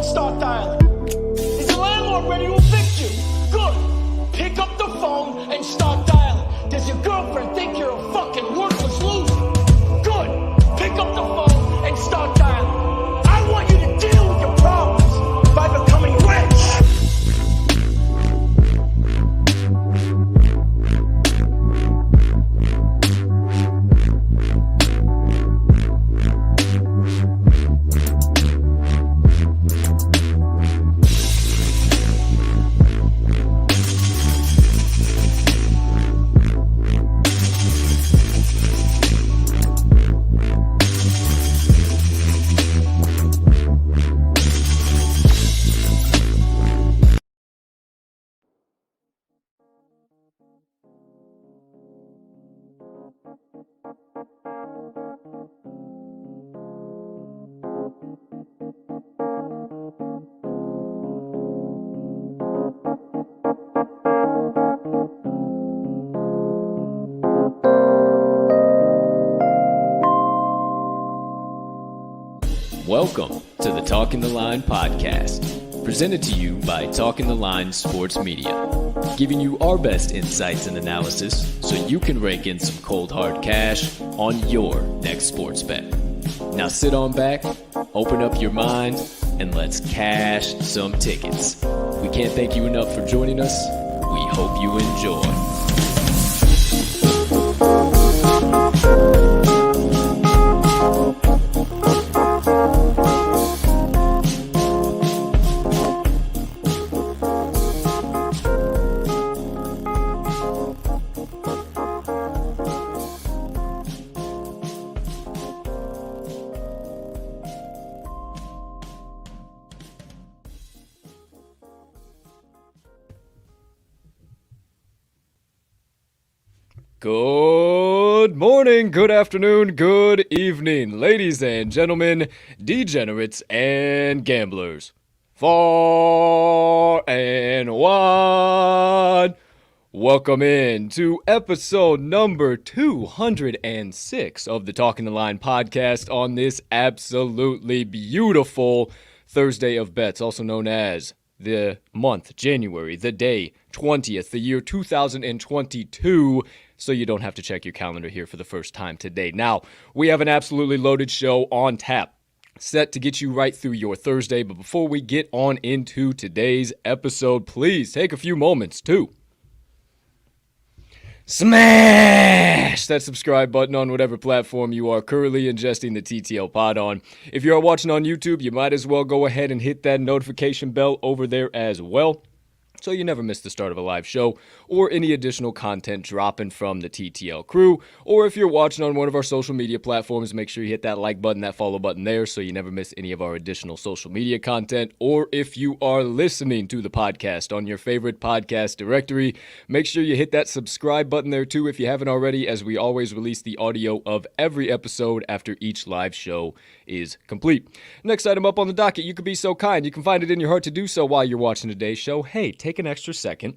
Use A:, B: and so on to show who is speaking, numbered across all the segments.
A: start dialing. Is the landlord ready to evict you? Good. Pick up the phone and start dialing. Does your girlfriend think you're a fucking worthless loser? Good. Pick up the phone and start dialing. I want you to deal with your problems by becoming rich.
B: Welcome to the Talking the Line podcast, presented to you by Talking the Line Sports Media, giving you our best insights and analysis so you can rake in some cold hard cash on your next sports bet. Now sit on back, open up your mind, and let's cash some tickets. We can't thank you enough for joining us. We hope you enjoy. Good morning, good afternoon, good evening, ladies and gentlemen, degenerates and gamblers, far and wide. Welcome in to episode number 206 of the Talking the Line podcast on this absolutely beautiful Thursday of Bets, also known as the month, January, the day, 20th, the year 2022, so you don't have to check your calendar here for the first time today. Now, we have an absolutely loaded show on tap, set to get you right through your Thursday, but before we get on into today's episode, please take a few moments to smash that subscribe button on whatever platform you are currently ingesting the TTL pod on. If you are watching on YouTube, you might as well go ahead and hit that notification bell over there as well, so you never miss the start of a live show or any additional content dropping from the TTL crew. Or if you're watching on one of our social media platforms, make sure you hit that like button, that follow button there, so you never miss any of our additional social media content. Or if you are listening to the podcast on your favorite podcast directory, make sure you hit that subscribe button there too if you haven't already, as we always release the audio of every episode after each live show is complete. Next item up on the docket, you could be so kind, you can find it in your heart to do so while you're watching today's show. Hey, take an extra second,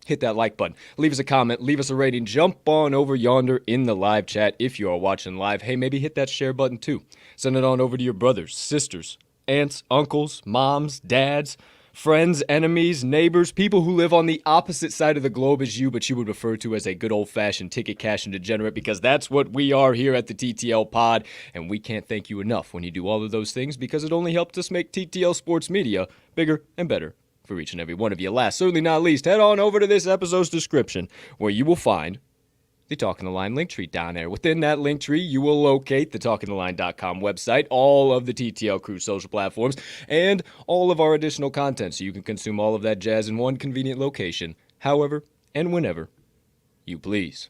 B: hit that like button, leave us a comment, leave us a rating, jump on over yonder in the live chat if you are watching live. Hey, maybe hit that share button too. Send it on over to your brothers, sisters, aunts, uncles, moms, dads, friends, enemies, neighbors, people who live on the opposite side of the globe as you, but you would refer to as a good old-fashioned ticket cash and degenerate, because that's what we are here at the TTL pod, and we can't thank you enough when you do all of those things, because it only helps us make TTL Sports Media bigger and better for each and every one of you. Last, certainly not least, head on over to this episode's description, where you will find the Talking the Line link tree down there. Within that link tree, you will locate the talkingtheline.com website, all of the TTL crew social platforms, and all of our additional content, so you can consume all of that jazz in one convenient location, however and whenever you please.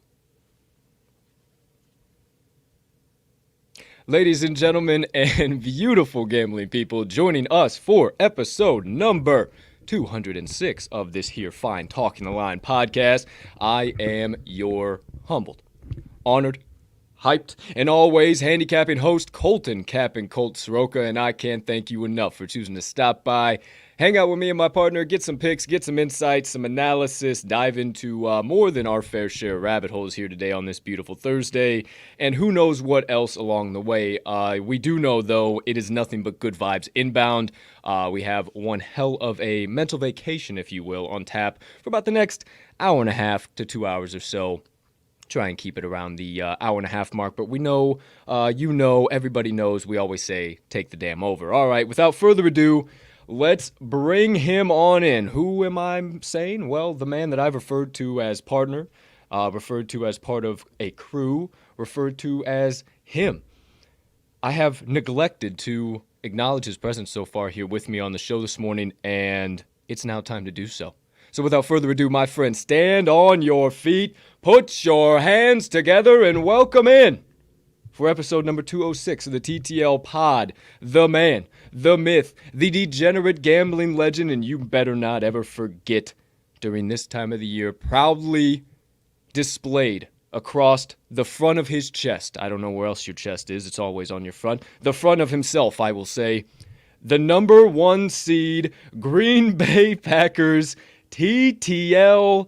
B: Ladies and gentlemen and beautiful gambling people, joining us for episode number 206 of this here fine Talking the Line podcast, I am your humbled, honored, hyped, and always handicapping host Colton Capping Colt Soroka, and I can't thank you enough for choosing to stop by, hang out with me and my partner, get some picks, get some insights, some analysis, dive into more than our fair share of rabbit holes here today on this beautiful Thursday, and who knows what else along the way. We do know, though, it is nothing but good vibes inbound. We have one hell of a mental vacation, if you will, on tap for about the next hour and a half to 2 hours or so. Try and keep it around the hour and a half mark, but we know, everybody knows, we always say, take the damn over. All right, without further ado, let's bring him on in. Who am I saying? Well, the man that I've referred to as partner, referred to as part of a crew, referred to as him. I have neglected to acknowledge his presence so far here with me on the show this morning, and it's now time to do so. So without further ado, my friend, stand on your feet, put your hands together, and welcome in for episode number 206 of the TTL Pod, the man, the myth, the degenerate gambling legend, and you better not ever forget, during this time of the year, proudly displayed across the front of his chest. I don't know where else your chest is. It's always on your front. The front of himself, I will say. The number 1 seed Green Bay Packers TTL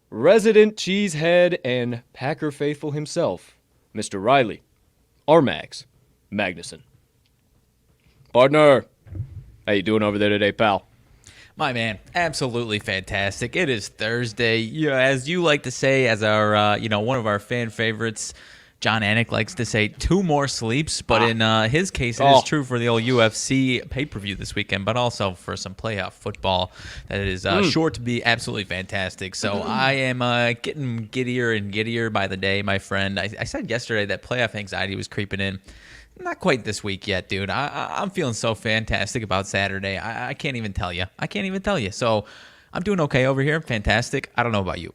B: resident cheesehead and Packer faithful himself, Mr. Riley RMags Magnuson. Partner, how you doing over there today, pal?
C: My man, absolutely fantastic. It is Thursday. As you like to say, as our one of our fan favorites, John Anik likes to say 2 more sleeps, but in his case, it is true for the old UFC pay-per-view this weekend, but also for some playoff football that is sure to be absolutely fantastic. So I am getting giddier and giddier by the day, my friend. I said yesterday that playoff anxiety was creeping in. Not quite this week yet, dude. I'm feeling so fantastic about Saturday. I can't even tell you. So I'm doing okay over here. Fantastic. I don't know about you.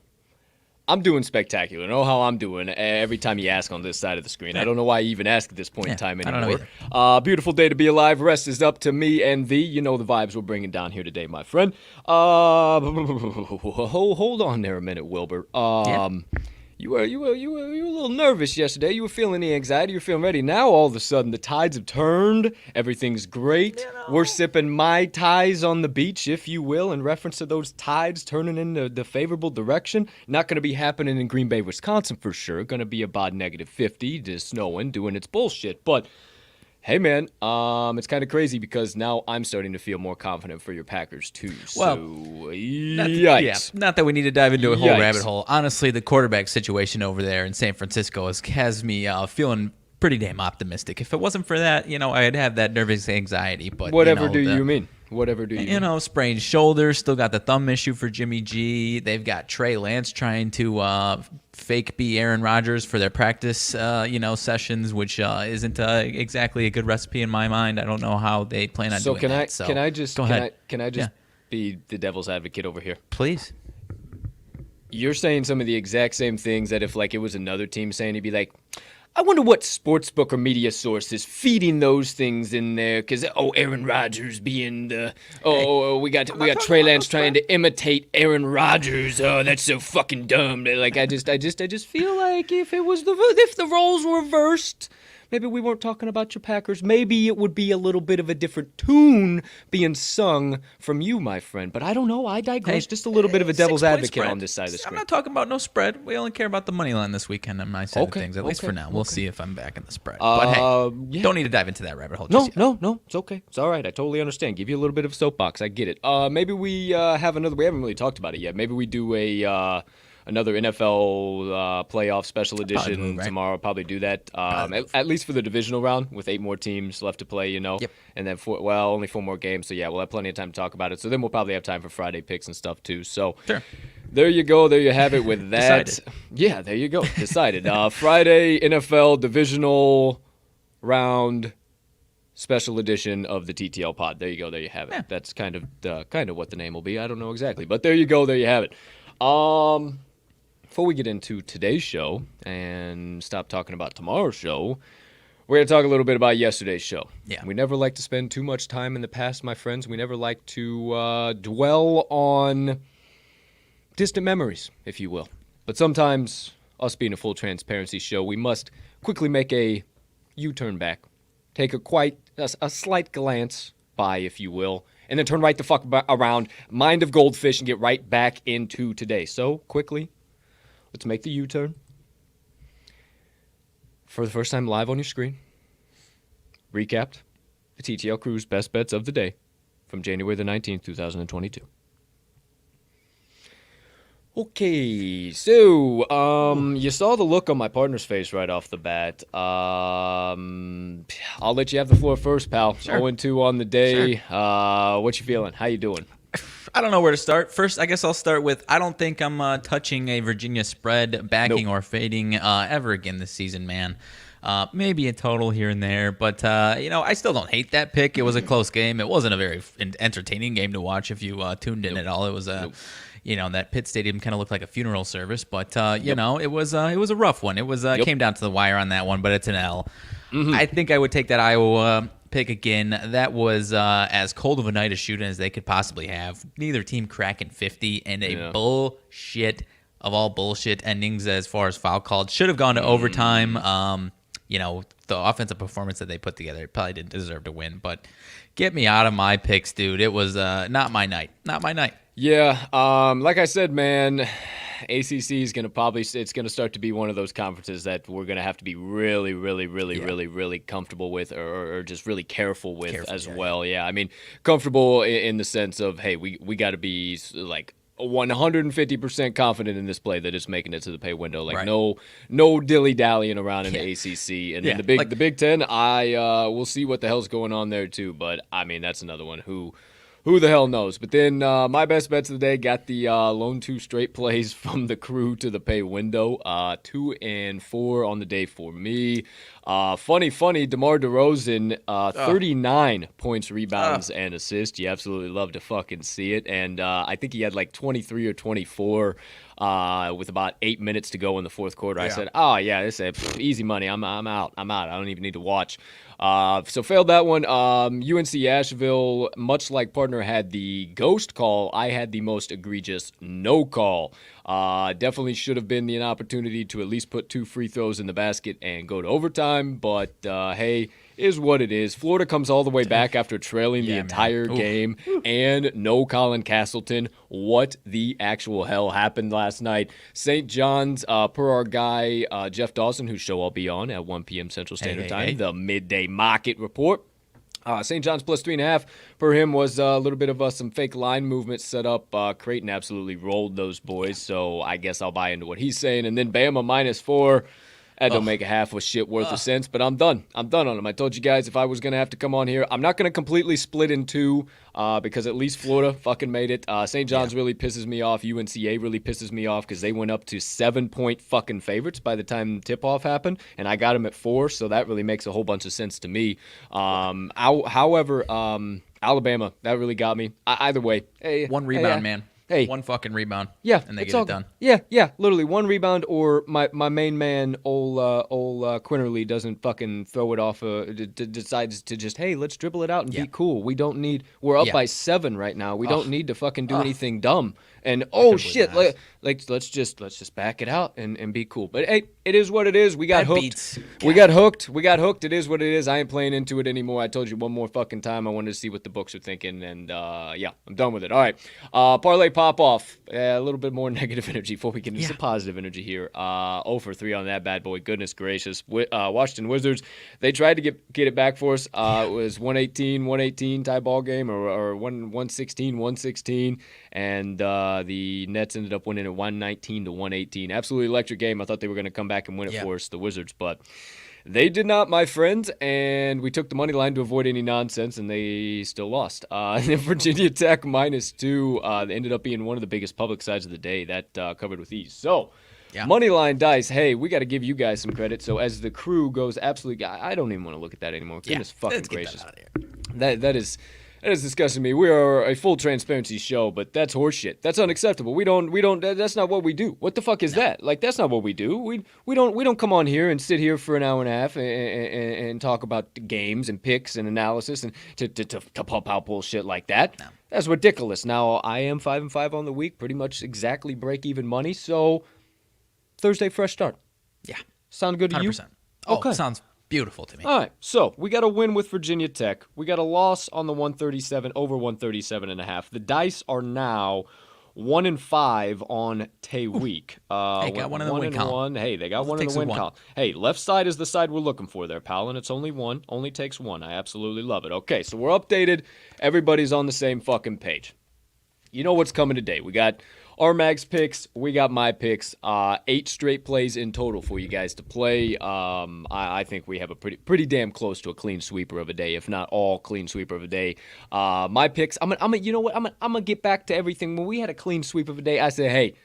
B: I'm doing spectacular. I know how I'm doing every time you ask on this side of the screen. I don't know why you even ask at this point in time anymore.
C: I don't know
B: beautiful day to be alive. Rest is up to me and thee. You know the vibes we're bringing down here today, my friend. Hold on there a minute, Wilbur. You were a little nervous yesterday. You were feeling the anxiety. You were feeling ready. Now, all of a sudden, the tides have turned. Everything's great. We're sipping Mai Tais on the beach, if you will, in reference to those tides turning in the favorable direction. Not going to be happening in Green Bay, Wisconsin, for sure. Going to be about -50, just snowing, doing its bullshit. But hey, man, it's kind of crazy because now I'm starting to feel more confident for your Packers, too.
C: Well,
B: yikes.
C: Not that we need to dive into a whole rabbit hole. Honestly, the quarterback situation over there in San Francisco has me feeling pretty damn optimistic. If it wasn't for that, I'd have that nervous anxiety. But
B: Whatever do you mean?
C: Sprained shoulder, still got the thumb issue for Jimmy G. They've got Trey Lance trying to fake be Aaron Rodgers for their practice, sessions, which isn't exactly a good recipe in my mind. I don't know how they plan on doing that. So
B: can I just
C: go ahead.
B: Can I just be the devil's advocate over here?
C: Please.
B: You're saying some of the exact same things that if it was another team saying, he'd be like, I wonder what sportsbook or media source is feeding those things in there, because Aaron Rodgers being the we got Trey Lance trying to imitate Aaron Rodgers. Oh, that's so fucking dumb. I just feel like if the roles were reversed, maybe we weren't talking about your Packers. Maybe it would be a little bit of a different tune being sung from you, my friend. But I don't know. I digress. Just a little bit of a devil's advocate on this side of the screen.
C: I'm not talking about no spread. We only care about the money line this weekend on my side of things, at least for now. We'll see if I'm back in the spread. But hey, don't need to dive into that rabbit hole just yet.
B: No. It's okay. It's all right. I totally understand. Give you a little bit of a soapbox. I get it. Maybe we have another. We haven't really talked about it yet. Maybe we do another NFL playoff special edition tomorrow. Probably do that. At least for the divisional round with 8 more teams left to play, Yep. And then only 4 more games. So yeah, we'll have plenty of time to talk about it. So then we'll probably have time for Friday picks and stuff too. So
C: sure.
B: There you go. There you have it with that.
C: Decided.
B: Yeah, there you go. Decided. Friday NFL divisional round special edition of the TTL pod. There you go. There you have it. Yeah. That's kind of what the name will be. I don't know exactly, but there you go. There you have it. Before we get into today's show and stop talking about tomorrow's show, we're going to talk a little bit about yesterday's show.
C: Yeah.
B: We never like to spend too much time in the past, my friends. We never like to dwell on distant memories, if you will. But sometimes us being a full transparency show, we must quickly make a U-turn back. Take a slight glance by, if you will, and then turn right the fuck around, mind of goldfish, and get right back into today. So, quickly, let's make the U-turn. For the first time live on your screen, recapped the TTL Crew's best bets of the day from January the 19th, 2022. Okay, so you saw the look on my partner's face right off the bat. I'll let you have the floor first, pal.
C: Sure.
B: 0-2 on the day.
C: Sure.
B: What you feeling? How you doing?
C: I don't know where to start. First, I guess I'll start with I don't think I'm touching a Virginia spread, backing
B: Nope.
C: or fading ever again this season, man. Maybe a total here and there, but I still don't hate that pick. It was a close game. It wasn't a very entertaining game to watch if you tuned in at all. It was that Pitt Stadium kind of looked like a funeral service, but it was a rough one. It was came down to the wire on that one, but it's an L. Mm-hmm. I think I would take that Iowa pick again. That was as cold of a night of shooting as they could possibly have. Neither team cracking 50 and a bullshit of all bullshit endings as far as foul called. Should have gone to overtime. The offensive performance that they put together probably didn't deserve to win, but get me out of my picks, dude. It was not my night. Not my night.
B: Yeah, like I said, man, ACC is going to it's going to start to be one of those conferences that we're going to have to be really, really, really, really, really comfortable with or just really careful with as well. Yeah, I mean, comfortable in the sense of, hey, we got to be like 150% confident in this play that it's making it to the pay window. Like no dilly-dallying around in the ACC. And then the Big Ten, we'll see what the hell's going on there too. But, I mean, that's another one. Who the hell knows? But then my best bets of the day got the lone 2 straight plays from the Crew to the pay window. 2 and 4 on the day for me. Funny, DeMar DeRozan, 39 points, rebounds, and assists. You absolutely love to fucking see it. And I think he had like 23 or 24 with about 8 minutes to go in the fourth quarter. I said, this is easy money. I'm out. I don't even need to watch. So failed that one. UNC Asheville, much like partner had the ghost call, I had the most egregious no call. Definitely should have been an opportunity to at least put 2 free throws in the basket and go to overtime, but hey, is what it is. Florida comes all the way back after trailing the entire game, and no Colin Castleton. What the actual hell happened last night? St. John's, per our guy Jeff Dawson, whose show I'll be on at 1 p.m. Central Standard Time, the Midday Market Report. St. John's plus 3.5 per him was a little bit of some fake line movement set up. Creighton absolutely rolled those boys, so I guess I'll buy into what he's saying. And then Bama minus 4. That don't make a half a shit worth of sense, but I'm done. I'm done on him. I told you guys if I was going to have to come on here, I'm not going to completely split in 2 because at least Florida fucking made it. St. John's really pisses me off. UNCA really pisses me off because they went up to 7-point fucking favorites by the time tip-off happened, and I got them at 4, so that really makes a whole bunch of sense to me. However, Alabama, that really got me. Either way. Hey,
C: one rebound, man.
B: Hey.
C: One fucking rebound.
B: Yeah.
C: And they get it done.
B: Yeah. Literally one rebound, or my main man, old Quinterly, doesn't fucking throw it off, decides to just, hey, let's dribble it out and be cool. We're up by 7 right now. We don't need to fucking do anything dumb. And shit,
C: nice.
B: let's just back it out and be cool. But hey, it is what it is. We got hooked.
C: We
B: got hooked. It is what it is. I ain't playing into it anymore. I told you one more fucking time. I wanted to see what the books are thinking, and I'm done with it. All right, parlay pop off. A little bit more negative energy before we get into some positive energy here. 0 for 3 on that bad boy. Goodness gracious. Washington Wizards. They tried to get it back for us. It was 118 tie ball game, or 116, and the Nets ended up winning at 119-118. Absolutely electric game. I thought they were going to come back and win it for us, the Wizards, but they did not, my friends, and we took the money line to avoid any nonsense, and they still lost. And then Virginia Tech minus 2 ended up being one of the biggest public sides of the day. That covered with ease. So, Moneyline Dice, hey, we got to give you guys some credit. So as the Crew goes absolutely, I don't even want to look at that anymore. Goodness fucking gracious. That is disgusting me. We are a full transparency show, but that's horseshit. That's unacceptable. We don't. That's not what we do. What the fuck is that? Like, that's not what we do. We don't come on here and sit here for an hour and a half and talk about the games and picks and analysis and to pump out bullshit like that. No. That's ridiculous. Now I am 5-5 on the week, pretty much exactly break even money. So Thursday, fresh start.
C: Yeah.
B: Sound good to you?
C: 100%. Oh,
B: Okay.
C: sounds beautiful to me.
B: All right, so we got a win with Virginia Tech. We got a loss on the 137, over 137.5. The Dice are now 1-5 on Tay week.
C: Hey, got one in the win column.
B: Hey, they got one in
C: takes
B: the
C: a
B: win
C: one.
B: column. Hey, left side is the side we're looking for there, pal, and it's only one. Only takes one. I absolutely love it. Okay, so we're updated. Everybody's on the same fucking page. You know what's coming today. We got RMags picks. We got my picks. 8 straight plays in total for you guys to play. I think we have a pretty damn close to a clean sweeper of a day, if not all clean sweeper of a day. My picks. You know what? I'm gonna get back to everything. When we had a clean sweep of a day, I said, hey,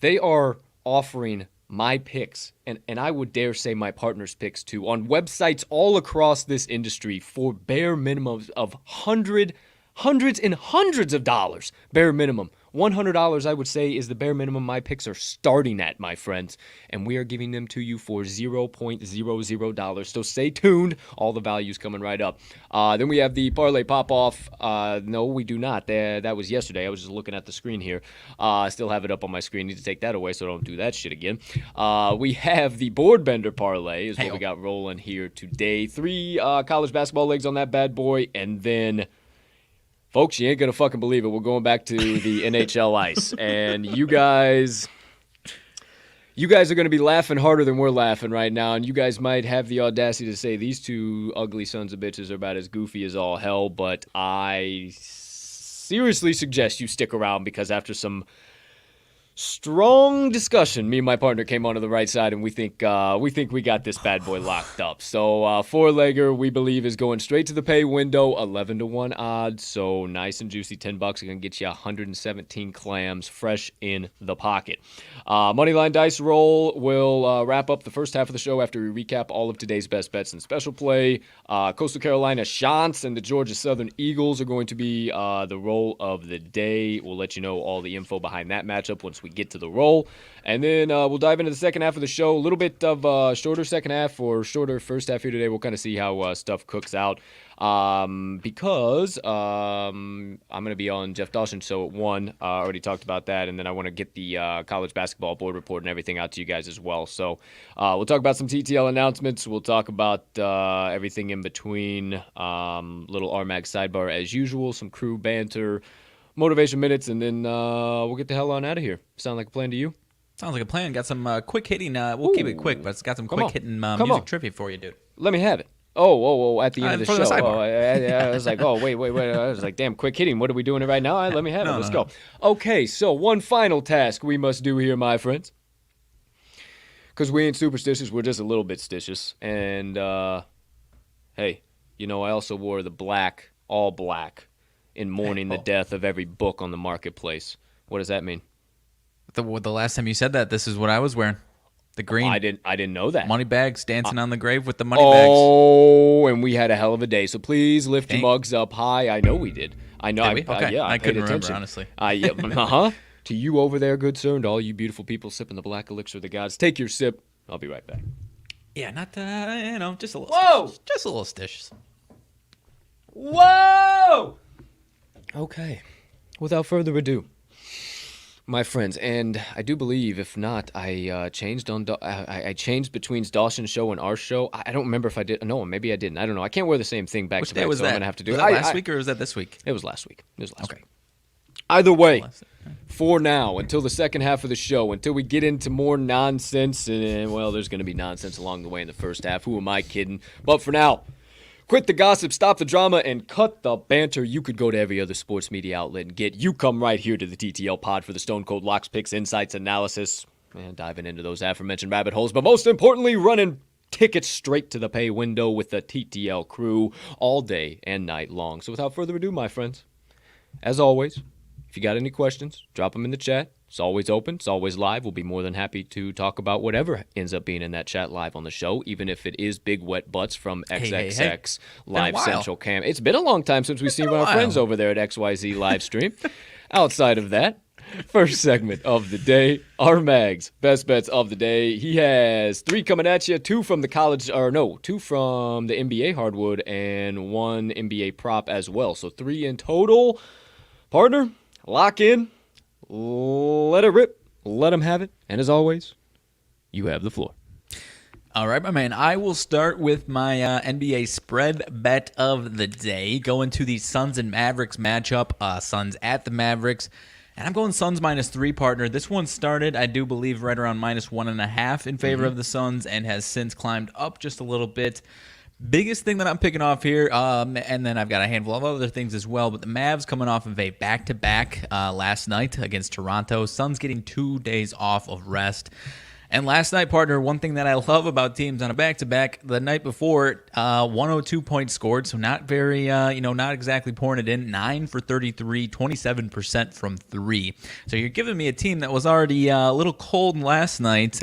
B: they are offering my picks, and I would dare say my partner's picks too, on websites all across this industry for bare minimums of hundreds and hundreds of dollars. Bare minimum. $100, I would say, is the bare minimum my picks are starting at, my friends. And we are giving them to you for $0.00. So stay tuned. All the values coming right up. Then we have the parlay pop-off. No, we do not. That was yesterday. I was just looking at the screen here. I still have it up on my screen. Need to take that away so I don't do that shit again. We have the Board Bender Parlay is what we got rolling here today. 3 college basketball legs on that bad boy. And then... folks, you ain't going to fucking believe it. We're going back to the NHL ice. And you guys are going to be laughing harder than we're laughing right now. And you guys might have the audacity to say these two ugly sons of bitches are about as goofy as all hell. But I seriously suggest you stick around, because after some strong discussion, me and my partner came onto the right side, and we think we got this bad boy locked up. So 4-legger, we believe, is going straight to the pay window, 11-1 odds. So nice and juicy, $10 are gonna get you 117 clams fresh in the pocket. Moneyline Dice roll will wrap up the first half of the show after we recap all of today's best bets and special play. Coastal Carolina Chanticleers and the Georgia Southern Eagles are going to be the roll of the day. We'll let you know all the info behind that matchup once we get to the roll. And then we'll dive into the second half of the show. A little bit of shorter second half or shorter first half here today. We'll kind of see how stuff cooks out. Because I'm going to be on Jeff Dawson's show at 1. Already talked about that. And then I want to get the college basketball board report and everything out to you guys as well. So we'll talk about some TTL announcements. We'll talk about everything in between. Little RMags Sidebar as usual. Some crew banter. Motivation minutes, and then we'll get the hell on out of here. Sound like a plan to you?
C: Sounds like a plan. Got some quick hitting. We'll keep it quick, but it's got some quick hitting music trivia for you, dude.
B: Let me have it. Oh, at the end of the show.
C: The
B: I was like, oh, wait. I was like, damn, quick hitting. What are we doing right now? All right, let me have it. Let's go. Okay, so one final task we must do here, my friends. Because we ain't superstitious. We're just a little bit stitious. And, hey, I also wore the all black, in mourning the death of every book on the marketplace. What does that mean?
C: The last time you said that, this is what I was wearing. The green.
B: I didn't know that.
C: Money bags, dancing on the grave with the money bags.
B: Oh, and we had a hell of a day. So please lift your mugs up high. I know we did. I know.
C: Did we? Okay. I couldn't remember, honestly.
B: To you over there, good sir, and all you beautiful people sipping the black elixir of the gods, take your sip. I'll be right back.
C: Yeah, not just a little.
B: Whoa!
C: Stitches. Just a little stitches.
B: Whoa! Okay. Without further ado, my friends, and I do believe, if not, I changed I changed between Dawson's show and our show. I don't remember if I did. No, maybe I didn't. I don't know. I can't wear the same thing back
C: Which
B: to
C: day
B: back,
C: was
B: so
C: that?
B: I'm gonna have to do
C: was
B: it.
C: That last week or was that this week?
B: It was last week.
C: Okay.
B: Either way, for now, until the second half of the show, until we get into more nonsense, and well, there's going to be nonsense along the way in the first half. Who am I kidding? But for now, quit the gossip, stop the drama, and cut the banter. You could go to every other sports media outlet and get. You come right here to the TTL pod for the Stone Cold Locks, picks, insights, analysis, and diving into those aforementioned rabbit holes. But most importantly, running tickets straight to the pay window with the TTL crew all day and night long. So without further ado, my friends, as always, if you got any questions, drop them in the chat. It's always open. It's always live. We'll be more than happy to talk about whatever ends up being in that chat live on the show, even if it is big wet butts from XXX Live Central Cam. It's been a long time since we've seen our friends over there at XYZ live stream. Outside of that, first segment of the day, RMags best bets of the day. He has 3 coming at you, 2 from the two from the NBA hardwood, and 1 NBA prop as well. So 3 in total. Partner, lock in. Let it rip. Let him have it. And as always, You have the floor.
C: All right, my man. I will start with my NBA spread bet of the day. Going to the Suns and Mavericks matchup. Suns at the Mavericks. And I'm going Suns -3, partner. This one started, I do believe, right around -1.5 in favor of the Suns and has since climbed up just a little bit. Biggest thing that I'm picking off here, and then I've got a handful of other things as well, but the Mavs coming off of a back-to-back last night against Toronto. Suns getting 2 days off of rest. And last night, partner, one thing that I love about teams on a back-to-back, the night before, 102 points scored, so not very, not exactly pouring it in. 9 for 33, 27% from 3. So you're giving me a team that was already a little cold last night.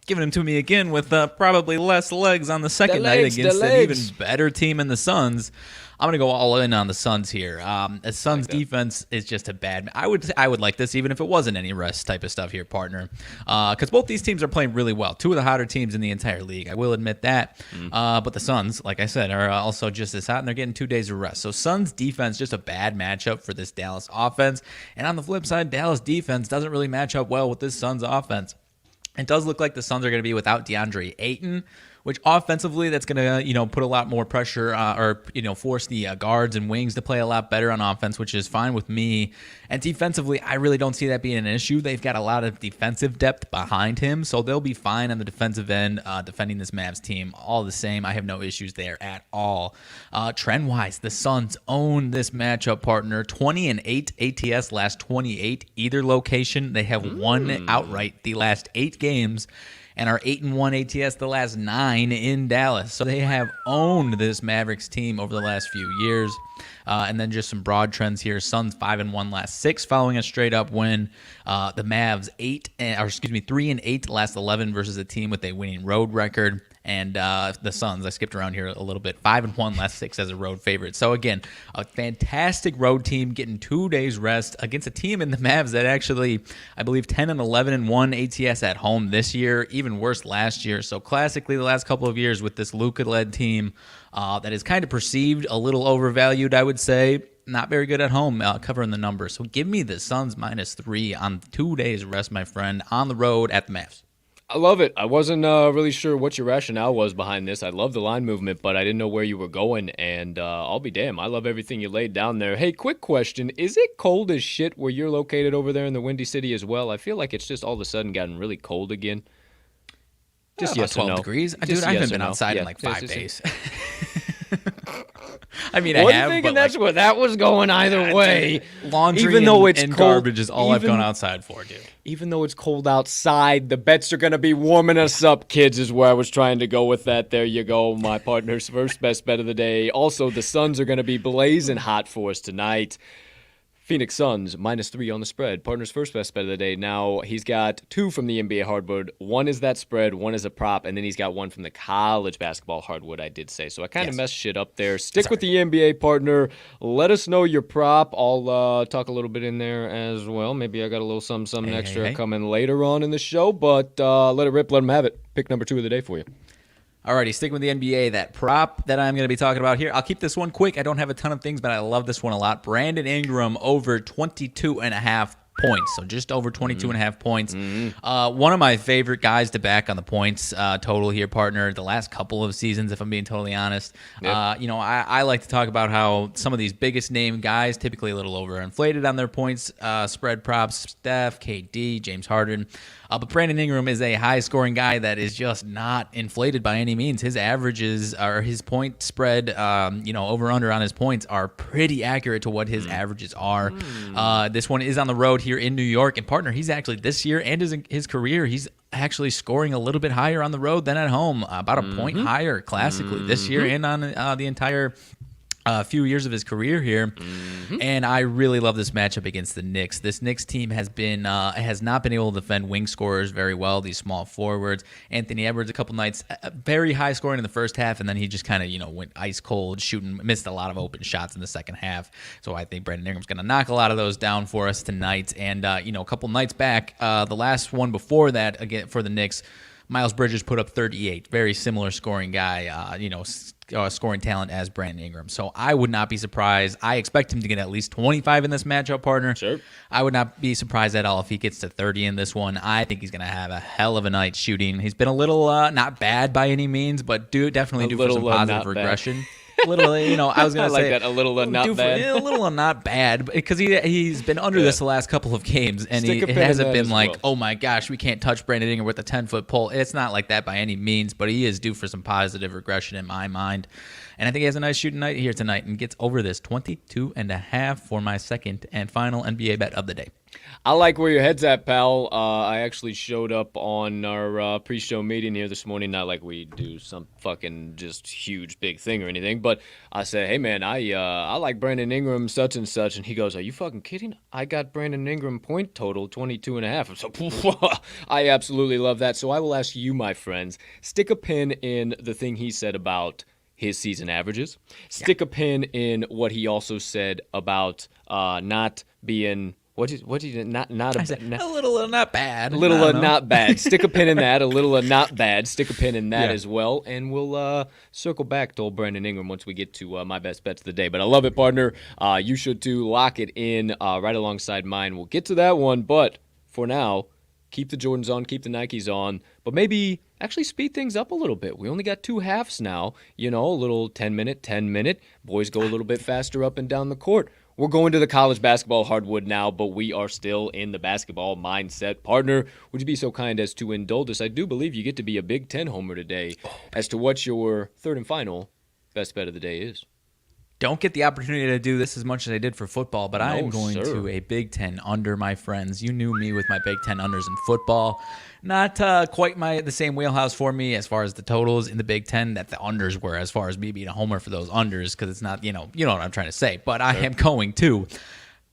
B: Giving
C: them to me again with probably less legs on the second night against an even better team in the Suns. I'm going to go all in on the Suns here. The Suns defense is just a bad. I would like this even if it wasn't any rest type of stuff here, partner. Because both these teams are playing really well. Two of the hotter teams in the entire league. I will admit that. But the Suns, like I said, are also just as hot, and they're getting 2 days of rest. So Suns defense, just a bad matchup for this Dallas offense. And on the flip side, Dallas defense doesn't really match up well with this Suns offense. It does look like the Suns are going to be without DeAndre Ayton, which offensively, that's going to, put a lot more pressure force the guards and wings to play a lot better on offense, which is fine with me. And defensively, I really don't see that being an issue. They've got a lot of defensive depth behind him, so they'll be fine on the defensive end defending this Mavs team. All the same, I have no issues there at all. Trend-wise, the Suns own this matchup, partner. 20-8 ATS last 28, either location. They have won outright the last 8 games. And are 8-1 ATS the last 9 in Dallas. So they have owned this Mavericks team over the last few years. And then just some broad trends here. Suns 5-1 last 6 following a straight up win. The Mavs 3-8 last 11 versus a team with a winning road record. And the Suns, I skipped around here a little bit, 5-1 last 6 as a road favorite. So again, a fantastic road team getting 2 days rest against a team in the Mavs that actually, I believe, 10-11-1 ATS at home this year, even worse last year. So classically, the last couple of years with this Luka-led team that is kind of perceived a little overvalued, I would say. Not very good at home covering the numbers. So give me the Suns -3 on 2 days rest, my friend, on the road at the Mavs.
B: I love it. I wasn't really sure what your rationale was behind this. I love the line movement, but I didn't know where you were going, and I'll be damned. I love everything you laid down there. Hey, quick question. Is it cold as shit where you're located over there in the Windy City as well? I feel like it's just all of a sudden gotten really cold again. Just yes
C: 12
B: or no.
C: degrees.
B: Just
C: Dude, I
B: yes
C: haven't been
B: or no.
C: outside in
B: Yeah.
C: like 5 days.
B: I mean, I
C: have,
B: thinking
C: but
B: that's where that was going either way.
C: Laundry
B: even though it's
C: and
B: cold,
C: garbage is all I've gone outside for, dude.
B: Even though it's cold outside, the bets are going to be warming us up, kids, is where I was trying to go with that. There you go, my partner's first best bet of the day. Also, the Suns are going to be blazing hot for us tonight. Phoenix Suns, -3 on the spread. Partner's first best bet of the day. Now, he's got 2 from the NBA hardwood. One is that spread, one is a prop, and then he's got 1 from the college basketball hardwood, I did say. So I kind of messed shit up there. Stick with the NBA, partner. Let us know your prop. I'll talk a little bit in there as well. Maybe I got a little something extra coming later on in the show, but let it rip, let him have it. Pick number 2 of the day for you.
C: Alrighty, sticking with the NBA, that prop that I'm going to be talking about here. I'll keep this one quick. I don't have a ton of things, but I love this one a lot. Brandon Ingram over 22.5 points. So just over 22.5 points. One of my favorite guys to back on the points total here, partner, the last couple of seasons, if I'm being totally honest. Yep. I like to talk about how some of these biggest name guys, typically a little overinflated on their points spread props, Steph, KD, James Harden. But Brandon Ingram is a high-scoring guy that is just not inflated by any means. His averages, or his point spread, over-under on his points are pretty accurate to what his averages are. This one is on the road here in New York. And, partner, he's actually this year and his career, he's actually scoring a little bit higher on the road than at home, about a point higher classically this year and on the entire few years of his career here. And I really love this matchup against the Knicks. This Knicks team has not been able to defend wing scorers very well, these small forwards. Anthony Edwards, a couple nights, very high scoring in the first half, and then he just kind of, went ice cold, missed a lot of open shots in the second half. So I think Brandon Ingram's going to knock a lot of those down for us tonight. And, a couple nights back, the last one before that, again, for the Knicks, Miles Bridges put up 38. Very similar scoring guy, scoring talent as Brandon Ingram. So I would not be surprised. I expect him to get at least 25 in this matchup, partner.
B: Sure.
C: I would not be surprised at all if he gets to 30 in this one. I think he's going to have a hell of a night shooting. He's been a little not bad by any means, but definitely due for some positive regression. Literally, I was going to say
B: that, a little not bad.
C: A little not bad, because he's been under this the last couple of games, and it hasn't been like, oh my gosh, we can't touch Brandon Ingram with a 10-foot pole. It's not like that by any means, but he is due for some positive regression in my mind. And I think he has a nice shooting night here tonight and gets over this 22.5 for my second and final NBA bet of the day.
B: I like where your head's at, pal. I actually showed up on our pre-show meeting here this morning. Not like we do some fucking just huge big thing or anything, but I said, hey man, I like Brandon Ingram such and such, and he goes, are you fucking kidding? I got Brandon Ingram point total 22.5. So I absolutely love that. So I will ask you, my friends, stick a pin in the thing he said about his season averages. Stick a pin in what he also said about not being. What did you not
C: a little not bad.
B: A little not bad. Stick a pin in that. A little not bad. Stick a pin in that as well. And we'll circle back to old Brandon Ingram once we get to my best bets of the day. But I love it, partner. You should too. Lock it in right alongside mine. We'll get to that one. But for now, keep the Jordans on, keep the Nikes on. But maybe actually speed things up a little bit. We only got 2 halves now. A little 10-minute, 10-minute. Boys go a little bit faster up and down the court. We're going to the college basketball hardwood now, but we are still in the basketball mindset. Partner, would you be so kind as to indulge us? I do believe you get to be a Big Ten homer today as to what your third and final best bet of the day is.
C: Don't get the opportunity to do this as much as I did for football, but I am going to a Big Ten under, my friends. You knew me with my Big Ten unders in football. Not quite the same wheelhouse for me as far as the totals in the Big Ten that the unders were, as far as me being a homer for those unders, because it's not, you know what I'm trying to say. But I am going to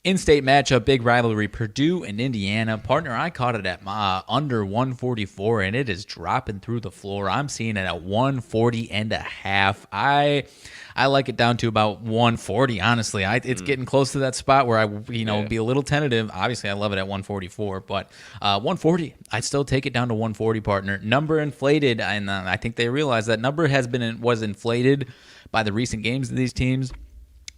C: in-state matchup, big rivalry, Purdue and Indiana. Partner, I caught it at under 144, and it is dropping through the floor. I'm seeing it at 140.5. I like it down to about 140, honestly. It's getting close to that spot where be a little tentative. Obviously, I love it at 144, but 140, I'd still take it down to 140, partner. Number inflated, and I think they realize that number was inflated by the recent games of these teams.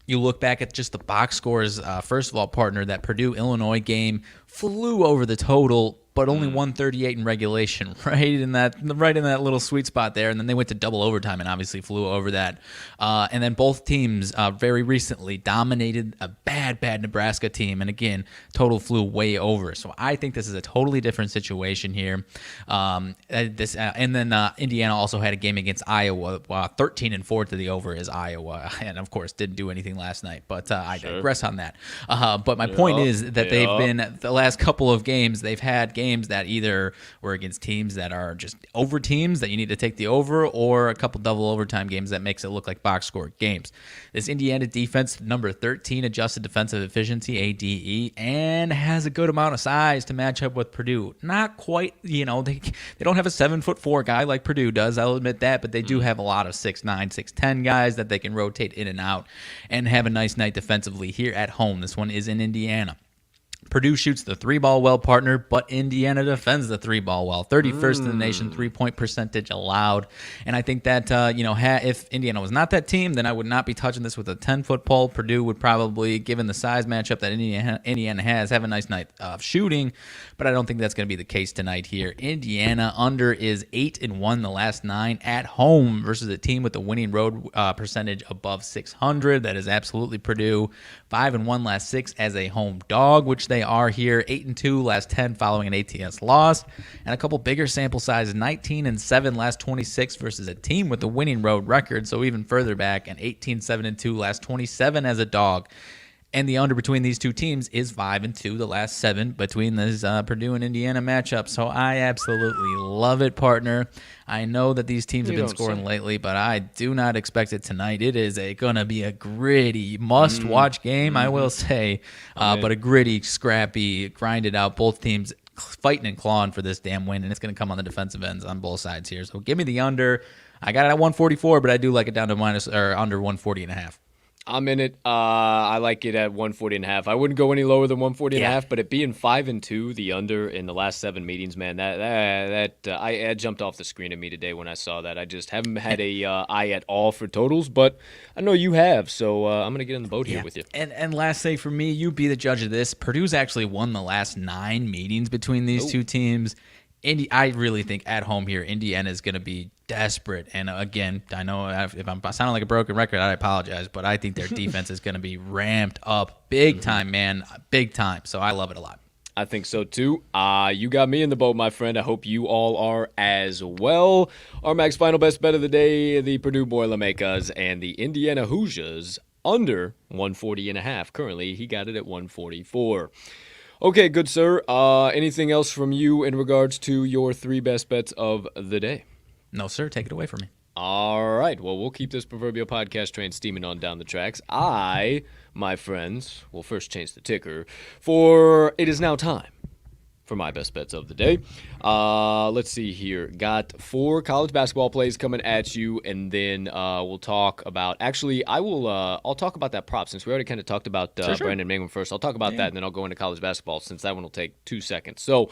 C: You look back at just the box scores. First of all, partner, that Purdue-Illinois game flew over the total, but only 138 in regulation, right in that little sweet spot there. And then they went to double overtime and obviously flew over that. And then both teams very recently dominated a bad Nebraska team. And again, total flew way over. So I think this is a totally different situation here. And then Indiana also had a game against Iowa. 13-4 to the over is Iowa. And of course, didn't do anything last night. But I digress on that. But my point is that they've been, the last couple of games, they've had games that either were against teams that are just over teams that you need to take the over, or a couple double overtime games that makes it look like box score games. This Indiana defense, number 13 adjusted defensive efficiency, ADE, and has a good amount of size to match up with Purdue. Not quite, they don't have a 7'4" guy like Purdue does, I'll admit that, but they do have a lot of 6'9", 6'10" guys that they can rotate in and out and have a nice night defensively here at home. This one is in Indiana. Purdue shoots the 3-ball well, partner, but Indiana defends the 3-ball well. 31st in the nation, 3-point percentage allowed. And I think that, if Indiana was not that team, then I would not be touching this with a 10-foot pole. Purdue would probably, given the size matchup that Indiana has, have a nice night of shooting, but I don't think that's going to be the case tonight here. Indiana under is 8-1 the last 9 at home versus a team with a winning road percentage above 600. That is absolutely Purdue. 5-1 last 6 as a home dog, which they are here. 8-2 last 10 following an ATS loss, and a couple bigger sample sizes. 19-7 last 26 versus a team with a winning road record, so even further back, and 18-7-2 last 27 as a dog. And the under between these two teams is 5-2 the last 7 between this Purdue and Indiana matchup. So I absolutely love it, partner. I know that these teams have been scoring lately, but I do not expect it tonight. It is going to be a gritty, must-watch game, I will say, but a gritty, scrappy, grinded out. Both teams fighting and clawing for this damn win, and it's going to come on the defensive ends on both sides here. So give me the under. I got it at 144, but I do like it down to under 140.5.
B: I'm in it. I like it at 140.5. I wouldn't go any lower than 140.5, but it being 5-2, the under in the last 7 meetings, man, I jumped off the screen at me today when I saw that. I just haven't had a eye at all for totals, but I know you have, so I'm gonna get in the boat here with you.
C: And last thing for me, you be the judge of this. Purdue's actually won the last 9 meetings between these two teams. I really think at home here, Indiana is going to be desperate. And again, I know if I'm sounding like a broken record, I apologize, but I think their defense is going to be ramped up big time, man, big time. So I love it a lot.
B: I think so too. You got me in the boat, my friend. I hope you all are as well. RMags final best bet of the day: the Purdue Boilermakers and the Indiana Hoosiers under 140.5. Currently, he got it at 144. Okay, good sir. Anything else from you in regards to your 3 best bets of the day?
C: No, sir. Take it away from me.
B: All right. Well, we'll keep this proverbial podcast train steaming on down the tracks. I, my friends, will first change the ticker, for it is now time for my best bets of the day. Let's see here. Got 4 college basketball plays coming at you, and then we'll talk about. Actually, I'll talk about that prop since we already kind of talked about Brandon Ingram first. I'll talk about that, and then I'll go into college basketball since that one will take 2 seconds. So,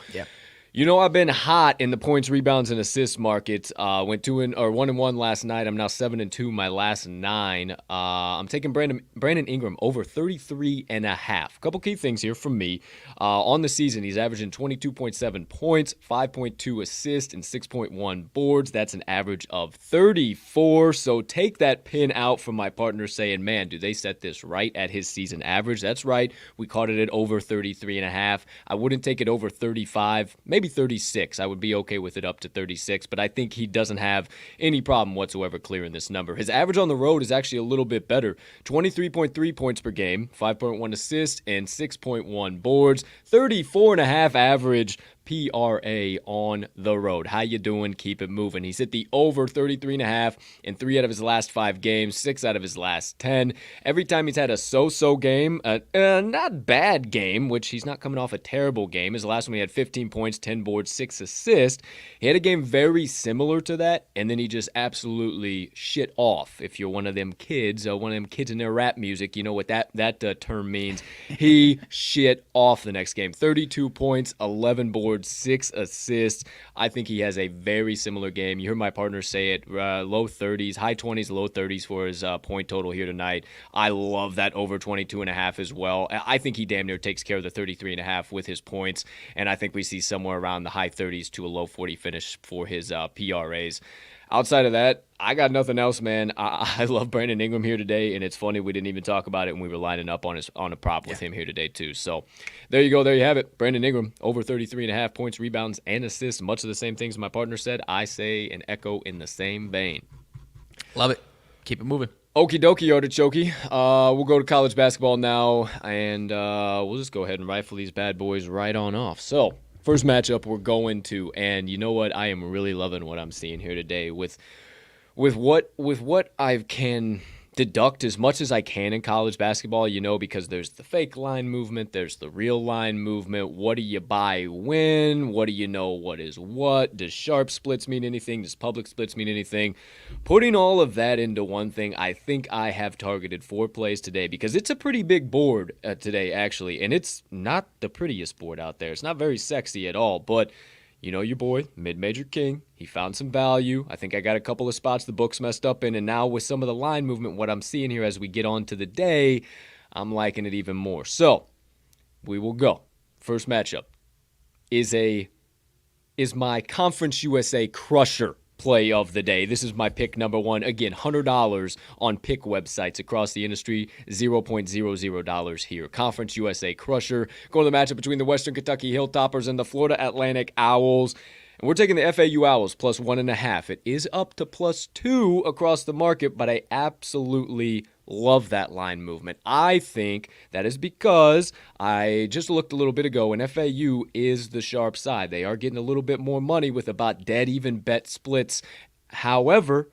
B: you know, I've been hot in the points, rebounds, and assists markets. Went 1-1 last night. I'm now 7-2 my last 9. I'm taking Brandon Ingram over 33.5. Couple key things here from me. On the season, he's averaging 22.7 points, 5.2 assists, and 6.1 boards. That's an average of 34. So take that pin out from my partner saying, man, do they set this right at his season average? That's right. We caught it at over 33.5. I wouldn't take it over 35, maybe 36. I would be okay with it up to 36, but I think he doesn't have any problem whatsoever clearing this number. His average on the road is actually a little bit better. 23.3 points per game, 5.1 assists, and 6.1 boards. 34.5 average PRA on the road. How you doing? Keep it moving. He's hit the over 33.5 in 3 out of his last 5 games, 6 out of his last 10. Every time he's had a so-so game, not bad game, which he's not coming off a terrible game. His last one he had 15 points, 10 boards, 6 assists. He had a game very similar to that, and then he just absolutely shit off. If you're one of them kids in their rap music, you know what that term means. He shit off the next game. 32 points, 11 boards, 6 assists. I think he has a very similar game. You heard my partner say it, low 30s, high 20s, low 30s for his point total here tonight. I love that over 22.5 as well. I think he damn near takes care of the 33.5 with his points, and I think we see somewhere around the high 30s to a low 40 finish for his PRAs. Outside of that, I got nothing else, man. I love Brandon Ingram here today, and it's funny we didn't even talk about it when we were lining up on a prop with him here today too. So there you go. There you have it. Brandon Ingram, over 33.5 points, rebounds, and assists. Much of the same things my partner said. I say and echo in the same vein.
C: Love it. Keep it moving.
B: Okie dokie, artichoke. We'll go to college basketball now, and we'll just go ahead and rifle these bad boys right on off. So first matchup we're going to, and you know what? I am really loving what I'm seeing here today with what I can deduct as much as I can in college basketball, you know, because there's the fake line movement, there's the real line movement. What do you buy when? What do you know what is what? Does sharp splits mean anything? Does public splits mean anything? Putting all of that into one thing, I think I have targeted 4 plays today because it's a pretty big board today, actually, and it's not the prettiest board out there. It's not very sexy at all, but you know your boy, Mid-Major King, he found some value. I think I got a couple of spots the books messed up in, and now with some of the line movement, what I'm seeing here as we get on to the day, I'm liking it even more. So, we will go. First matchup is my Conference USA crusher play of the day. This is my pick number 1. Again, $100 on pick websites across the industry, $0.00 here. Conference USA crusher. Going to the matchup between the Western Kentucky Hilltoppers and the Florida Atlantic Owls. And we're taking the FAU Owls plus 1.5. It is up to plus 2 across the market, but I absolutely love that line movement. I think that is because I just looked a little bit ago, and FAU is the sharp side. They are getting a little bit more money with about dead even bet splits. However,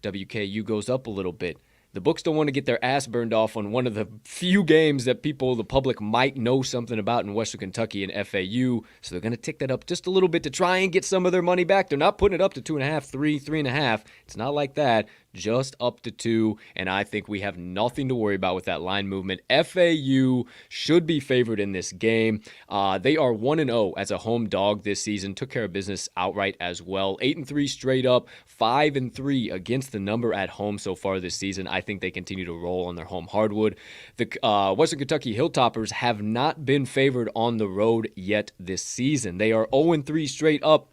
B: WKU goes up a little bit. The books don't want to get their ass burned off on one of the few games that the public might know something about in Western Kentucky and FAU, so they're going to tick that up just a little bit to try and get some of their money back. They're not putting it up to 2.5, 3, 3.5. It's not like that. just up to 2, and I think we have nothing to worry about with that line movement. FAU should be favored in this game. They are 1-0 as a home dog this season. Took care of business outright as well. 8-3 straight up, 5-3 against the number at home so far this season. I think they continue to roll on their home hardwood. The Western Kentucky Hilltoppers have not been favored on the road yet this season. They are 0-3 straight up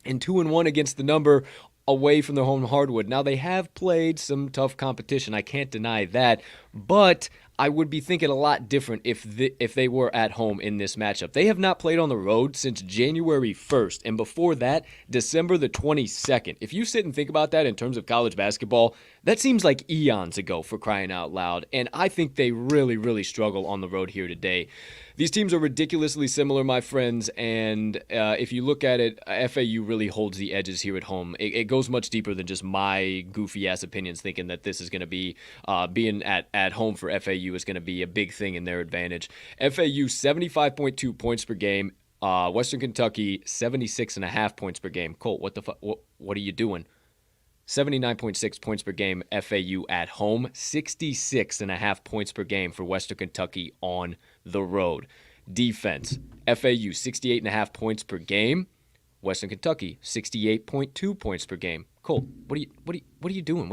B: and 2-1 against the number away from their home hardwood. Now, they have played some tough competition. I can't deny that, but I would be thinking a lot different if they were at home in this matchup. They have not played on the road since January 1st, and before that, December the 22nd. If you sit and think about that in terms of college basketball, that seems like eons ago, for crying out loud, and I think they really, really struggle on the road here today. These teams are ridiculously similar, my friends, and if you look at it, FAU really holds the edges here at home. It goes much deeper than just my goofy-ass opinions thinking that this is going to be, being at home for FAU is going to be a big thing in their advantage. FAU, 75.2 points per game. Western Kentucky, 76.5 points per game. Colt, what are you doing? 79.6 points per game, FAU at home. 66.5 points per game for Western Kentucky on the road. Defense, FAU, 68.5 points per game. Western Kentucky, 68.2 points per game. Colt, what are you doing?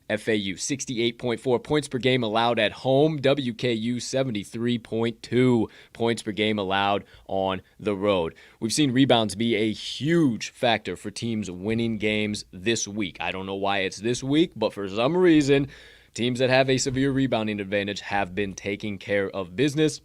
B: FAU, 68.4 points per game allowed at home. WKU, 73.2 points per game allowed on the road. We've seen rebounds be a huge factor for teams winning games this week. I don't know why it's this week, but for some reason, teams that have a severe rebounding advantage have been taking care of business.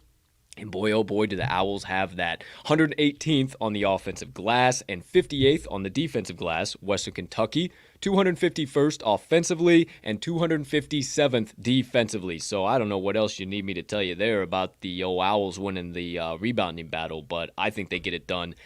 B: And boy, oh boy, do the Owls have that. 118th on the offensive glass and 58th on the defensive glass. Western Kentucky, 251st offensively and 257th defensively. So I don't know what else you need me to tell you there about the Owls winning the rebounding battle, but I think they get it done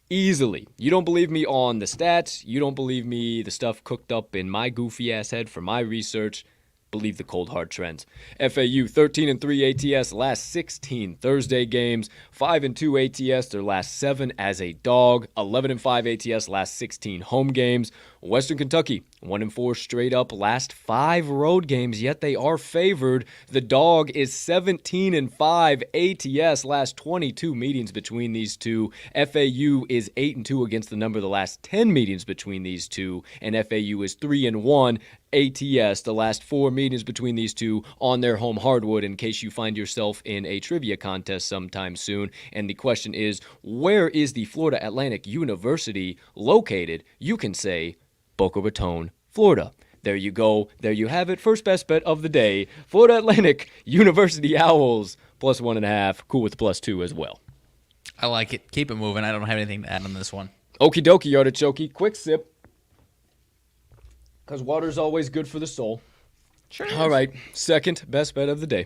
B: easily. You don't believe me on the stats. You don't believe me the stuff cooked up in my goofy ass head for my research. Believe the cold hard trends. FAU 13-3 ATS last 16 Thursday games, 5-2 ATS their last 7 as a dog, 11-5 ATS last 16 home games. Western Kentucky 1-4 straight up last 5 road games, yet they are favored. The dog is 17-5 ATS last 22 meetings between these two. FAU is 8-2 against the number the last 10 meetings between these two, and FAU is 3-1 ATS the last 4 meetings between these two on their home hardwood, in case you find yourself in a trivia contest sometime soon. And the question is, where is the Florida Atlantic University located? You can say Boca Raton, Florida. There you go. There you have it. First best bet of the day. Florida Atlantic University Owls plus 1.5. Cool with +2 as well.
C: I like it. Keep it moving. I don't have anything to add on this one.
B: Okie dokie, artichoke. Quick sip. Because water's always good for the soul.
C: Sure.
B: All right. Second best bet of the day.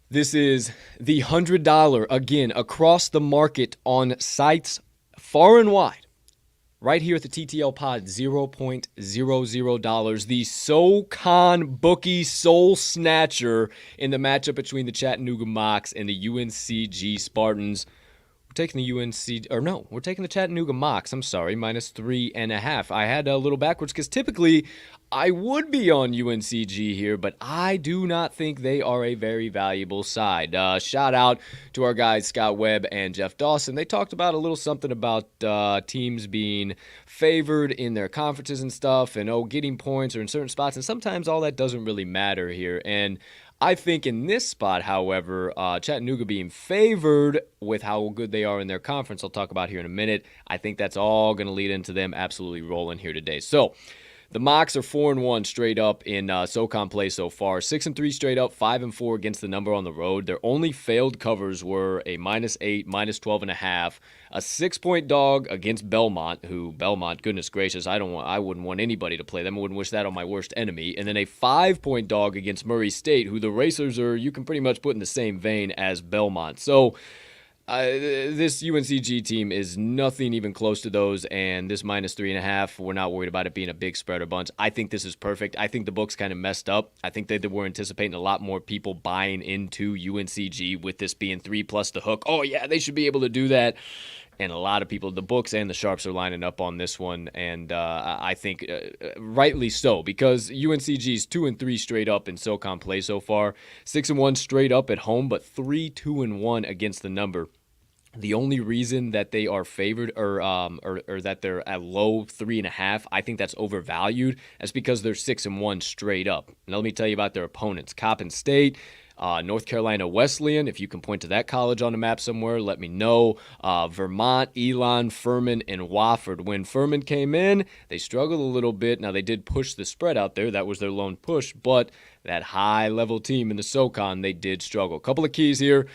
B: This is the $100, again, across the market on sites far and wide. Right here at the TTL Pod, $0.00. The SoCon Bookie Soul Snatcher in the matchup between the Chattanooga Mocs and the UNCG Spartans. We're taking we're taking the Chattanooga Mocs. I'm sorry, -3.5. I had a little backwards because typically I would be on UNCG here, but I do not think they are a very valuable side. Shout out to our guys Scott Webb and Jeff Dawson. They talked about a little something about teams being favored in their conferences and stuff, and getting points or in certain spots, and sometimes all that doesn't really matter here. And I think in this spot, however, Chattanooga being favored with how good they are in their conference, I'll talk about here in a minute. I think that's all going to lead into them absolutely rolling here today. So the Mocs are 4-1 straight up in SoCon play so far. 6-3 straight up, 5-4 against the number on the road. Their only failed covers were a -8, -12.5, a 6-point dog against Belmont, who Belmont, goodness gracious, I wouldn't want anybody to play them. I wouldn't wish that on my worst enemy. And then a 5-point dog against Murray State, who the Racers you can pretty much put in the same vein as Belmont. So this UNCG team is nothing even close to those, and this -3.5, we're not worried about it being a big spread or bunch. I think this is perfect. I think the books kind of messed up. I think they were anticipating a lot more people buying into UNCG with this being 3+ the hook. Oh, yeah, they should be able to do that. And a lot of people, the books and the sharps, are lining up on this one, and I think rightly so, because UNCG's 2-3 straight up in SoCon play so far, 6-1 straight up at home, but 3-2-1 against the number. The only reason that they are favored or that they're at low 3.5, I think that's overvalued. That's because they're 6-1 straight up. Now let me tell you about their opponents: Coppin State, North Carolina Wesleyan. If you can point to that college on the map somewhere, let me know. Vermont, Elon, Furman, and Wofford. When Furman came in, they struggled a little bit. Now, they did push the spread out there. That was their lone push, but that high-level team in the SoCon, they did struggle. A couple of keys here.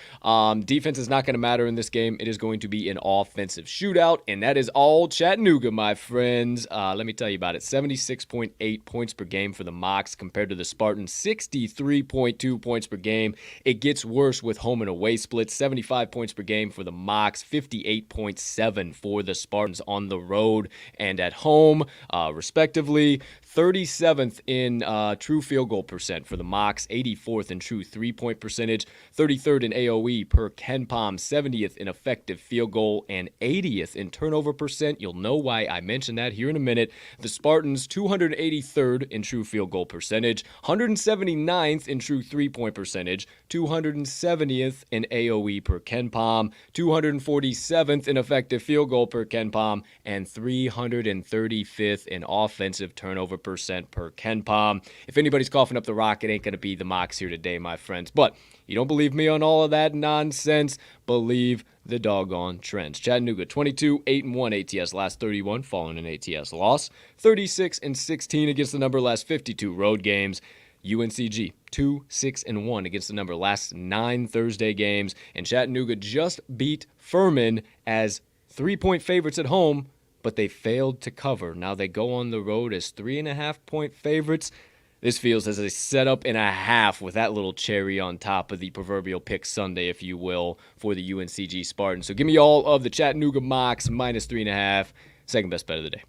B: Defense is not going to matter in this game. It is going to be an offensive shootout, and that is all Chattanooga, my friends. Let me tell you about it. 76.8 points per game for the Mocs compared to the Spartans. 63.2 points per game. It gets worse with home and away splits. 75 points per game for the Mocs. 58.7 for the Spartans on the road and at home, respectively. 37th in true field goal percent for the Mocs, 84th in true three-point percentage, 33rd in AOE per KenPom, 70th in effective field goal, and 80th in turnover percent. You'll know why I mentioned that here in a minute. The Spartans, 283rd in true field goal percentage, 179th in true three-point percentage, 270th in AOE per KenPom, 247th in effective field goal per KenPom, and 335th in offensive turnover percent per KenPom. If anybody's coughing up the rock, it ain't going to be the Mocs here today, my friends. But you don't believe me on all of that nonsense, believe the doggone trends. Chattanooga, 22-8-1 ATS last 31, following an ATS loss. 36-16 against the number last 52 road games. UNCG, 2-6-1 against the number last 9 Thursday games. And Chattanooga just beat Furman as 3-point favorites at home, but they failed to cover. Now they go on the road as 3.5-point favorites. This feels as a setup and a half with that little cherry on top of the proverbial pick Sunday, if you will, for the UNCG Spartans. So give me all of the Chattanooga Mocs minus 3.5. Second best bet of the day.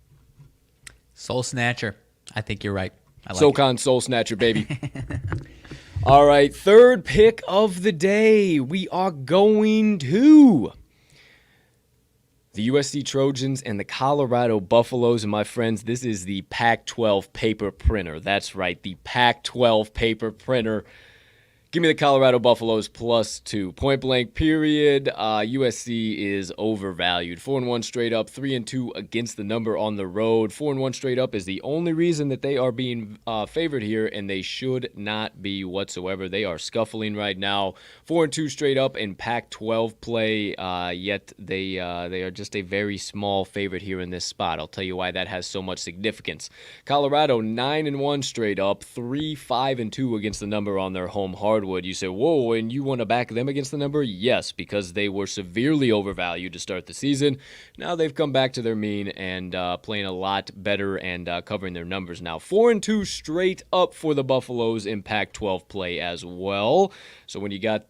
C: Soul Snatcher. I think you're right. I like
B: SoCon Soul Snatcher, baby. All right, third pick of the day. We are going to the USC Trojans and the Colorado Buffaloes. And my friends, this is the Pac-12 paper printer. That's right, the Pac-12 paper printer. Give me the Colorado Buffaloes +2. Point blank, period. USC is overvalued. 4-1 straight up, 3-2 against the number on the road. 4-1 straight up is the only reason that they are being favored here, and they should not be whatsoever. They are scuffling right now. 4-2 straight up in Pac-12 play, yet they are just a very small favorite here in this spot. I'll tell you why that has so much significance. Colorado 9-1 straight up, 3-5-2 against the number on their home hardwood. You say, whoa, and you want to back them against the number? Yes, because they were severely overvalued to start the season. Now they've come back to their mean and playing a lot better and covering their numbers now. 4-2 straight up for the Buffaloes in Pac-12 play as well. So when you got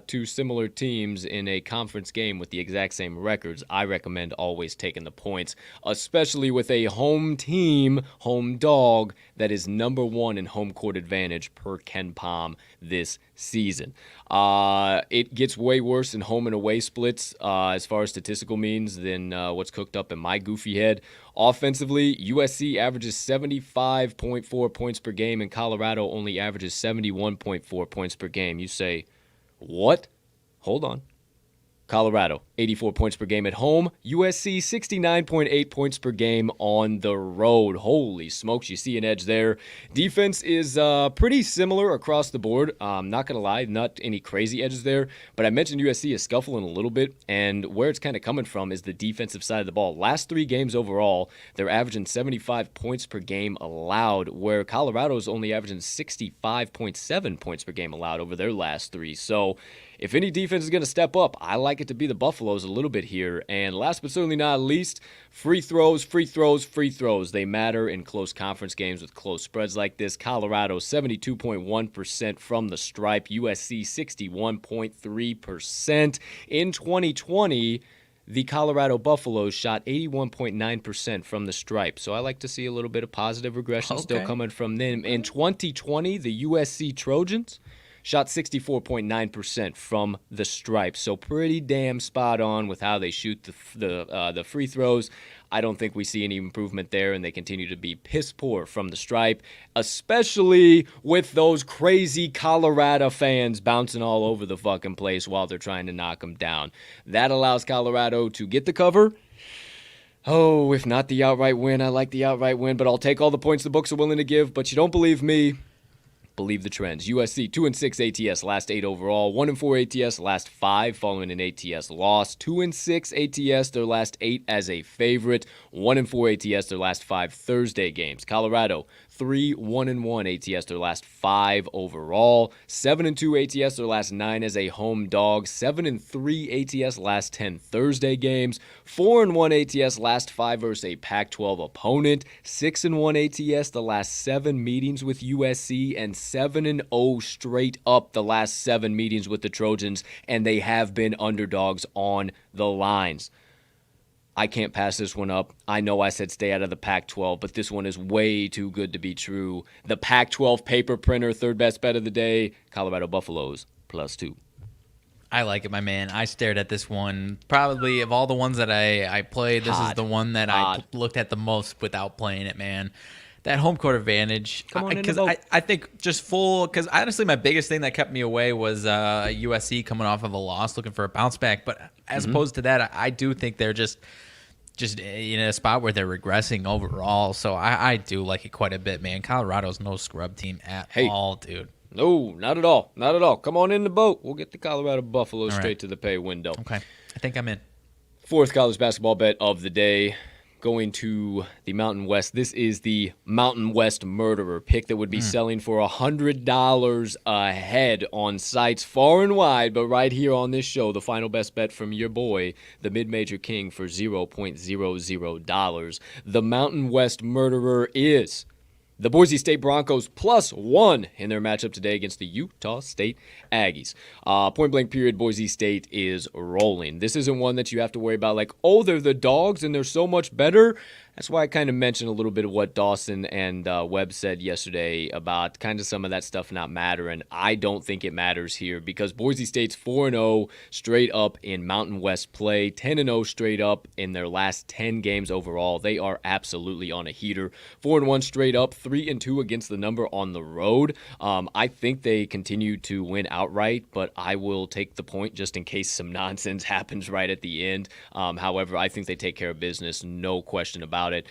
B: two similar teams in a conference game with the exact same records, I recommend always taking the points, especially with a home team, home dog, that is number one in home court advantage per KenPom this season. It gets way worse in home and away splits as far as statistical means than what's cooked up in my goofy head. Offensively, USC averages 75.4 points per game, and Colorado only averages 71.4 points per game. You say, what? Hold on. Colorado, 84 points per game at home. USC, 69.8 points per game on the road. Holy smokes, you see an edge there. Defense is pretty similar across the board. Not going to lie, not any crazy edges there. But I mentioned USC is scuffling a little bit, and where it's kind of coming from is the defensive side of the ball. Last 3 games overall, they're averaging 75 points per game allowed, where Colorado is only averaging 65.7 points per game allowed over their last 3. So if any defense is going to step up, I like it to be the Buffaloes a little bit here. And last but certainly not least, free throws. They matter in close conference games with close spreads like this. Colorado, 72.1% from the stripe. USC, 61.3%. In 2020, the Colorado Buffaloes shot 81.9% from the stripe. So I like to see a little bit of positive regression still coming from them. In 2020, the USC Trojans shot 64.9% from the stripe. So pretty damn spot on with how they shoot the free throws. I don't think we see any improvement there, and they continue to be piss poor from the stripe, especially with those crazy Colorado fans bouncing all over the fucking place while they're trying to knock them down. That allows Colorado to get the cover. Oh, if not the outright win, I like the outright win, but I'll take all the points the books are willing to give. But you don't believe me? Believe the trends. USC 2-6 ATS, last 8 overall. 1-4 ATS, last 5 following an ATS loss. 2-6 ATS, their last 8 as a favorite. 1-4 ATS, their last 5 Thursday games. Colorado 3-1 ATS, their last 5 overall. 7-2 ATS, their last 9 as a home dog. 7-3 ATS, last 10 Thursday games. 4-1 ATS, last 5 versus a Pac-12 opponent. 6-1 ATS, the last 7 meetings with USC, and 7-0 straight up the last 7 meetings with the Trojans, and they have been underdogs on the lines. I can't pass this one up. I know I said stay out of the Pac-12, but this one is way too good to be true. The Pac-12 paper printer, third best bet of the day, Colorado Buffaloes, +2.
C: I like it, my man. I stared at this one. Probably of all the ones that I played, this is the one that I looked at the most without playing it, man. That home court advantage. Because I think just full, because honestly, my biggest thing that kept me away was USC coming off of a loss, looking for a bounce back. But as opposed to that, I do think they're just in a spot where they're regressing overall. So I do like it quite a bit, man. Colorado's no scrub team at all, dude.
B: No, not at all. Not at all. Come on in the boat. We'll get the Colorado Buffaloes straight to the pay window.
C: Okay. I think I'm in.
B: Fourth college basketball bet of the day. Going to the Mountain West. This is the Mountain West Murderer pick that would be selling for $100 a head on sites far and wide, but right here on this show, the final best bet from your boy, the Mid-Major King, for $0.00. The Mountain West Murderer is the Boise State Broncos +1 in their matchup today against the Utah State Aggies. Point blank period, Boise State is rolling. This isn't one that you have to worry about like, oh, they're the dogs and they're so much better. That's why I kind of mentioned a little bit of what Dawson and Webb said yesterday about kind of some of that stuff not mattering. I don't think it matters here because Boise State's 4-0 straight up in Mountain West play, 10-0 straight up in their last 10 games overall. They are absolutely on a heater. 4-1 straight up, 3-2 against the number on the road. I think they continue to win outright, but I will take the point just in case some nonsense happens right at the end. However, I think they take care of business, no question about it,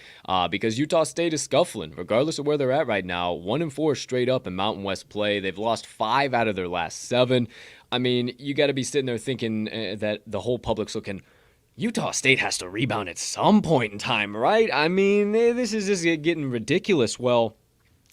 B: because Utah State is scuffling, regardless of where they're at right now. 1-4 straight up in Mountain West play. They've lost 5 out of their last 7. I mean, you got to be sitting there thinking that the whole public's looking, Utah State has to rebound at some point in time, right? I mean, this is just getting ridiculous. Well,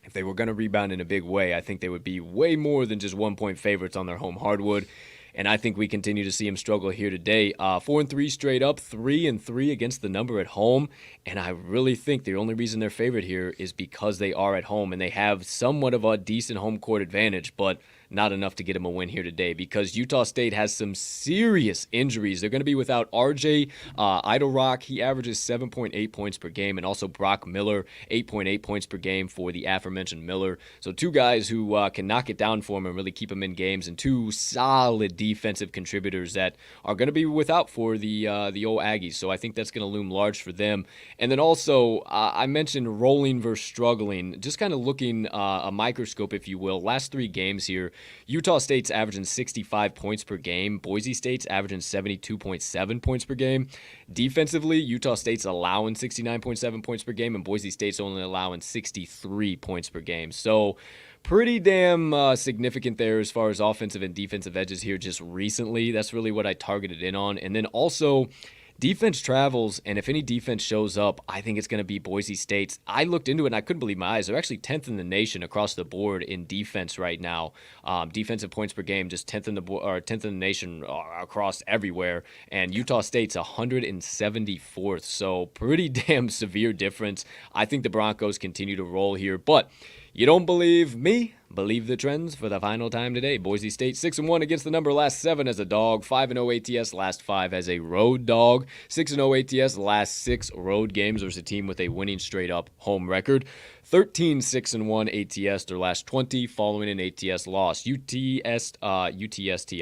B: if they were going to rebound in a big way, I think they would be way more than just 1-point favorites on their home hardwood. And I think we continue to see them struggle here today. 4-3 straight up, 3-3 against the number at home. And I really think the only reason they're favored here is because they are at home and they have somewhat of a decent home court advantage, but not enough to get them a win here today because Utah State has some serious injuries. They're going to be without R.J. Idlerock. He averages 7.8 points per game, and also Brock Miller, 8.8 points per game for the aforementioned Miller. So 2 guys who can knock it down for him and really keep him in games, and 2 solid defensive contributors that are going to be without for the old Aggies. So I think that's going to loom large for them. And then also, I mentioned rolling versus struggling. Just kind of looking a microscope, if you will. Last 3 games here, Utah State's averaging 65 points per game. Boise State's averaging 72.7 points per game. Defensively, Utah State's allowing 69.7 points per game, and Boise State's only allowing 63 points per game. So pretty damn significant there as far as offensive and defensive edges here just recently. That's really what I targeted in on. And then also, defense travels, and if any defense shows up, I think it's going to be Boise State's. I looked into it, and I couldn't believe my eyes. They're actually 10th in the nation across the board in defense right now. Defensive points per game, just 10th in the nation across everywhere. And Utah State's 174th, so pretty damn severe difference. I think the Broncos continue to roll here, but you don't believe me? believe the trends for the final time today. Boise State 6-1 against the number last 7 as a dog, 5-0 ATS last 5 as a road dog, 6-0 ATS last 6 road games versus a team with a winning straight up home record. 13-6-1 ATS their last 20 following an ATS loss. UTST,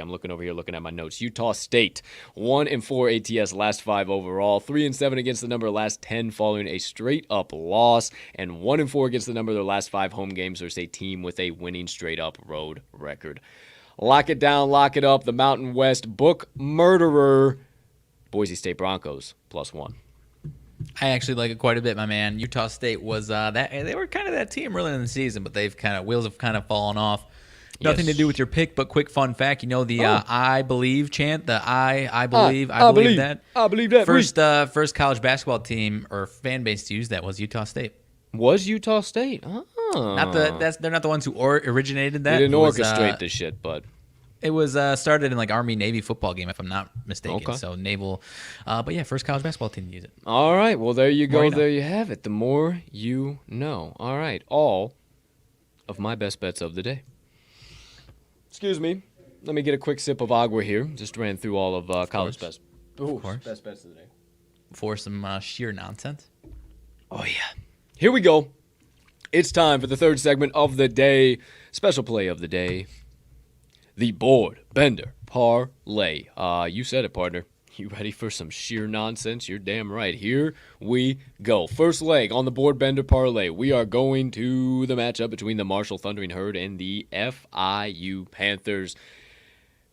B: I'm looking over here looking at my notes. Utah State 1-4 ATS last 5 overall, 3-7 against the number last 10 following a straight up loss, and 1-4 against the number of their last 5 home games versus a team with a winning straight up road record. Lock it down, lock it up. The Mountain West book murderer, Boise State Broncos +1.
C: I actually like it quite a bit, my man. Utah State was they were kind of that team early in the season, but wheels have kind of fallen off. Nothing to do with your pick, but quick fun fact. You know the I believe chant, the I believe that.
B: I believe that.
C: First college basketball team or fan base to use that was Utah State.
B: Was Utah State? Oh.
C: They're not the ones who originated that.
B: They didn't orchestrate this shit, but
C: it was started in like Army-Navy football game, if I'm not mistaken.
B: Okay.
C: So naval, but yeah, first college basketball team to use it.
B: All right, well there you go.
C: you know.
B: There you have it. The more you know. All right, all of my best bets of the day. Excuse me. Let me get a quick sip of agua here. Just ran through all of college best.
C: Of course.
B: Best bets of the day.
C: For some sheer nonsense.
B: Oh yeah. Here we go. It's time for the third segment of the day. Special play of the day. The Board Bender Parlay. You said it, partner. You ready for some sheer nonsense? You're damn right. Here we go. First leg on the Board Bender Parlay. We are going to the matchup between the Marshall Thundering Herd and the FIU Panthers.